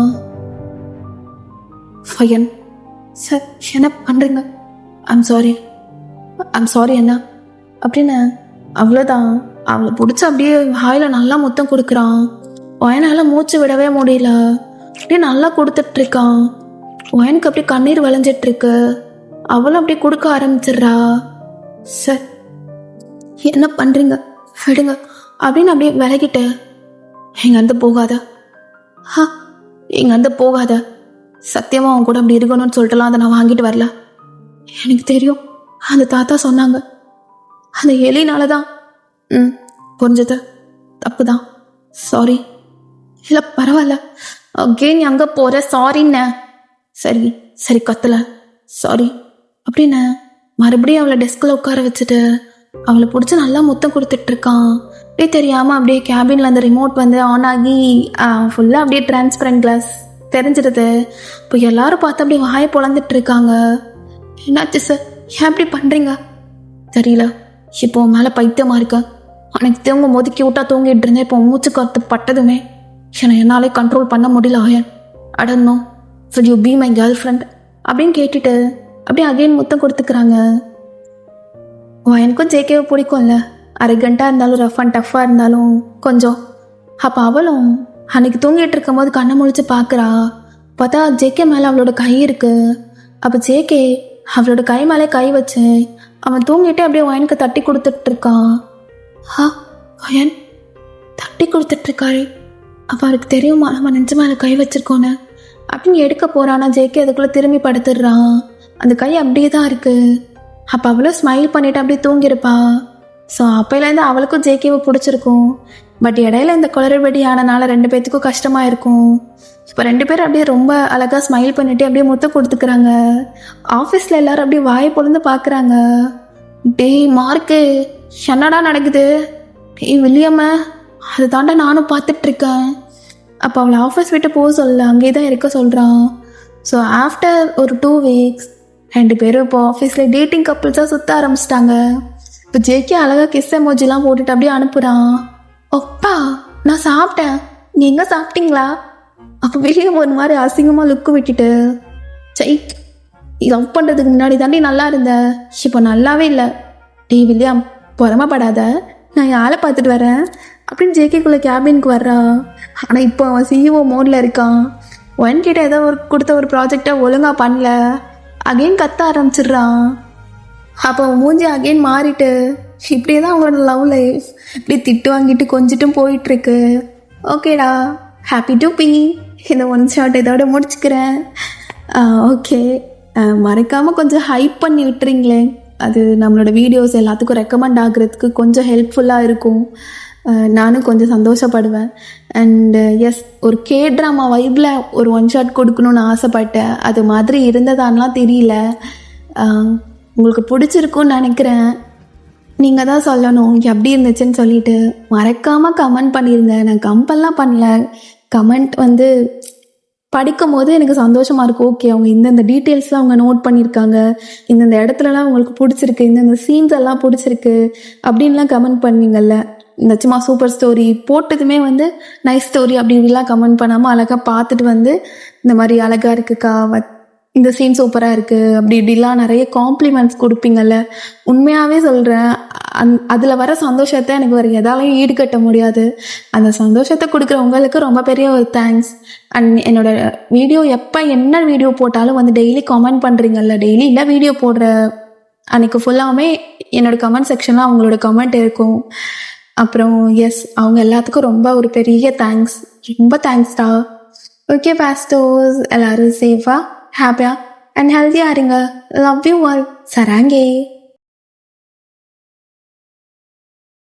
S1: ஃபயன், சார் என்ன பண்ணுறீங்க? ஐம் சாரி என்ன அப்படின்னு அவ்வளோதான். அவளை பிடிச்சி அப்படியே வாயில் நல்லா முத்தம் கொடுக்குறான். ஒயனால் மூச்சு விடவே முடியல, அப்படியே நல்லா கொடுத்துட்ருக்கான். ஒயனுக்கு அப்படியே கண்ணீர் விளைஞ்சிட்ருக்கு. அவளும் அப்படியே கொடுக்க ஆரம்பிச்சிடுறா. சார் என்ன பண்ணுறீங்க, விடுங்க அப்படின்னு அப்படியே விலகிட்டு, எங்கேருந்து போகாத, சத்தியமாக அவன் கூட அப்படி இருக்கணும்னு சொல்லிட்டுலாம் அதை நான் வாங்கிட்டு வரல. எனக்கு தெரியும், அந்த தாத்தா சொன்னாங்க, அந்த எலினால தான். புரிஞ்சது, தப்பு தான், சாரி. இல்லை பரவாயில்ல, அகெயின் அங்கே போகிற, சாரிண்ணே. சரி சரி கத்தல, சாரி அப்படின்னு மறுபடியும் அவளை டெஸ்கில் உட்கார வச்சுட்டு அவளை பிடிச்சி நல்லா முத்தம் கொடுத்துட்ருக்கான். அப்படியே தெரியாமல் அப்படியே கேபினில் அந்த ரிமோட் வந்து ஆன் ஆகி ஃபுல்லாக அப்படியே டிரான்ஸ்பரண்ட் கிளாஸ் தெரிஞ்சிடுது. இப்போ எல்லாரும் பார்த்து அப்படியே வாயை பொழந்துட்டு இருக்காங்க. என்னாச்சு சார், ஏன் அப்படி பண்ணுறீங்க? தெரியல, இப்போ மேலே பைத்தியமாக இருக்க. அன்னைக்கு தூங்கும் போது க்யூட்டாக தூங்கிட்டு இருந்தேன், இப்போ மூச்சு காத்து பட்டதுமே என்னை என்னாலே கண்ட்ரோல் பண்ண முடியல. ஆயன் அடனோ will you be my girlfriend அப்படின்னு கேட்டுட்டு அப்படியே அகைன் முத்தம் கொடுத்துக்கிறாங்க. எனக்கும் ஜேகேவை பிடிக்கும்ல, அரகண்டாக இருந்தாலும் ரஃப் அண்ட் டஃப்பாக இருந்தாலும் கொஞ்சம். அப்போ அவளும் அன்னைக்கு தூங்கிட்டு இருக்கும் போது கண்ணை முழிச்சு பார்க்குறா. பார்த்தா ஜேகே மேலே அவளோட கை இருக்கு. அப்போ ஜேகே அவளோட கை மேலே கை வச்சு அவன் தூங்கிட்டே அப்படியே ஒயனுக்கு தட்டி கொடுத்துட்ருக்கான். ஒயன் தட்டி கொடுத்துட்ருக்காரு. அப்போ அவருக்கு தெரியுமா நம்ம நெஞ்சு மேலே கை வச்சிருக்கோன்னு அப்படின்னு எடுக்க போகிறான்னா ஜேகே அதுக்குள்ளே திரும்பி படுத்துடுறான். அந்த கை அப்படியே தான் இருக்குது. அப்போ அவளும் ஸ்மைல் பண்ணிவிட்டு அப்படியே தூங்கியிருப்பா. ஸோ அப்போலேருந்து அவளுக்கும் ஜேகேவை பிடிச்சிருக்கும். பட் இடையில இந்த குளறுபடி ஆனனால 2 பேர்த்துக்கும் கஷ்டமாக இருக்கும். இப்போ 2 பேரும் அப்படியே ரொம்ப அழகாக ஸ்மைல் பண்ணிவிட்டு அப்படியே முத்தம் கொடுத்துக்கிறாங்க. ஆஃபீஸில் எல்லோரும் அப்படியே வாயை பொழுந்து பார்க்குறாங்க. டேய் மார்க்கு, என்னடா நடக்குது? டேய் வில்லியம்மா, அது தாண்டா நானும் பார்த்துட்ருக்கேன். அப்போ அவளை ஆஃபீஸ் விட்டு போக சொல்ல, அங்கேயே தான் இருக்க சொல்கிறான். ஸோ ஆஃப்டர் ஒரு 2 வீக்ஸ் 2 பேரும் இப்போ ஆஃபீஸில் டேட்டிங் கப்புள்ஸாக சுற்ற ஆரம்பிச்சிட்டாங்க. இப்போ ஜேகே அழகாக கிஸ் எமோஜிலாம் போட்டுட்டு அப்படியே அனுப்புகிறான். அப்பா நான் சாப்பிட்டேன், நீங்கள் சாப்பிட்டீங்களா? அப்போ வெளியே ஒரு மாதிரி அசிங்கமாக லுக்கு விட்டுட்டு, சை லவ் பண்ணுறதுக்கு முன்னாடி தாண்டி நல்லா இருந்த, இப்போ நல்லாவே இல்லை. டீ வில்லியம் பொறாமப்படாத, நான் யாரை பார்த்துட்டு வரேன் அப்படின்னு ஜேகேக்குள்ளே கேபினுக்கு வர்றா. ஆனால் இப்போ அவன் சிஇஓ மோடில் இருக்கான். ஒன்கிட்ட ஏதோ கொடுத்த ஒரு ப்ராஜெக்டை ஒழுங்காக பண்ணல, அகெயின் கத்த ஆரம்பிச்சிடுறான். அப்போ மூஞ்சி அகெயின் மாறிட்டு இப்படியே தான் அவங்களோட லவ் லைஃப் இப்படி திட்டு வாங்கிட்டு கொஞ்சிட்டும் போயிட்டுருக்கு. ஓகேடா, ஹாப்பி டு பி. இந்த 1 ஷாட் இதோட முடிச்சுக்கிறேன். ஓகே, மறக்காமல் கொஞ்சம் ஹைப் பண்ணி விட்டுறீங்களே, அது நம்மளோட வீடியோஸ் எல்லாத்துக்கும் ரெக்கமெண்ட் ஆகுறதுக்கு கொஞ்சம் ஹெல்ப்ஃபுல்லாக இருக்கும். நானும் கொஞ்சம் சந்தோஷப்படுவேன். அண்டு எஸ், ஒரு ட்ராமா வைப்பில் ஒரு 1 ஷாட் கொடுக்கணுன்னு ஆசைப்பட்டேன். அது மாதிரி இருந்ததான்லாம் தெரியல. உங்களுக்கு பிடிச்சிருக்குன்னு நினைக்கிறேன். நீங்கள் தான் சொல்லணும் எப்படி இருந்துச்சுன்னு சொல்லிட்டு. மறக்காமல் கமெண்ட் பண்ணிடுங்க. நான் கம்பல்லாம் பண்ணல, கமெண்ட் வந்து படிக்கும் போது எனக்கு சந்தோஷமாக இருக்கும். ஓகே, அவங்க இந்தந்த டீட்டெயில்ஸ்லாம் அவங்க நோட் பண்ணியிருக்காங்க, இந்தந்த இடத்துலலாம் அவங்களுக்கு பிடிச்சிருக்கு, இந்தந்த சீன்ஸ் எல்லாம் பிடிச்சிருக்கு அப்படின்லாம் கமெண்ட் பண்ணுவீங்கள்ல. இந்த சும்மா சூப்பர் ஸ்டோரி போட்டதுமே வந்து நைஸ் ஸ்டோரி அப்படி இப்படிலாம் கமெண்ட் பண்ணாமல் அழகாக பார்த்துட்டு வந்து இந்த மாதிரி அழகாக இருக்குக்கா, இந்த சீன் சூப்பராக இருக்குது அப்படி இப்படிலாம் நிறைய காம்ப்ளிமெண்ட்ஸ் கொடுப்பீங்கள்ல. உண்மையாகவே சொல்கிறேன், அதில் வர சந்தோஷத்தை எனக்கு வேறு எதாலையும் ஈடுகட்ட முடியாது. அந்த சந்தோஷத்தை கொடுக்குற உங்களுக்கு ரொம்ப பெரிய ஒரு தேங்க்ஸ். அண்ட் என்னோடய வீடியோ எப்போ என்ன வீடியோ போட்டாலும் வந்து டெய்லி கமெண்ட் பண்ணுறீங்கல்ல, டெய்லி இல்லை வீடியோ போடுற அன்றைக்கி ஃபுல்லாகவே என்னோடய கமெண்ட் செக்ஷனில் அவங்களோட கமெண்ட் இருக்கும். அப்புறம் எஸ், அவங்க எல்லாத்துக்கும் ரொம்ப ஒரு பெரிய தேங்க்ஸ், ரொம்ப தேங்க்ஸ்டா. ஓகே பாஸ்டோஸ், எல்லோரும் சேஃபாக ஹாப்பியாக அண்ட் ஹெல்த்தியாக இருங்க. Love you all. சராங்கே.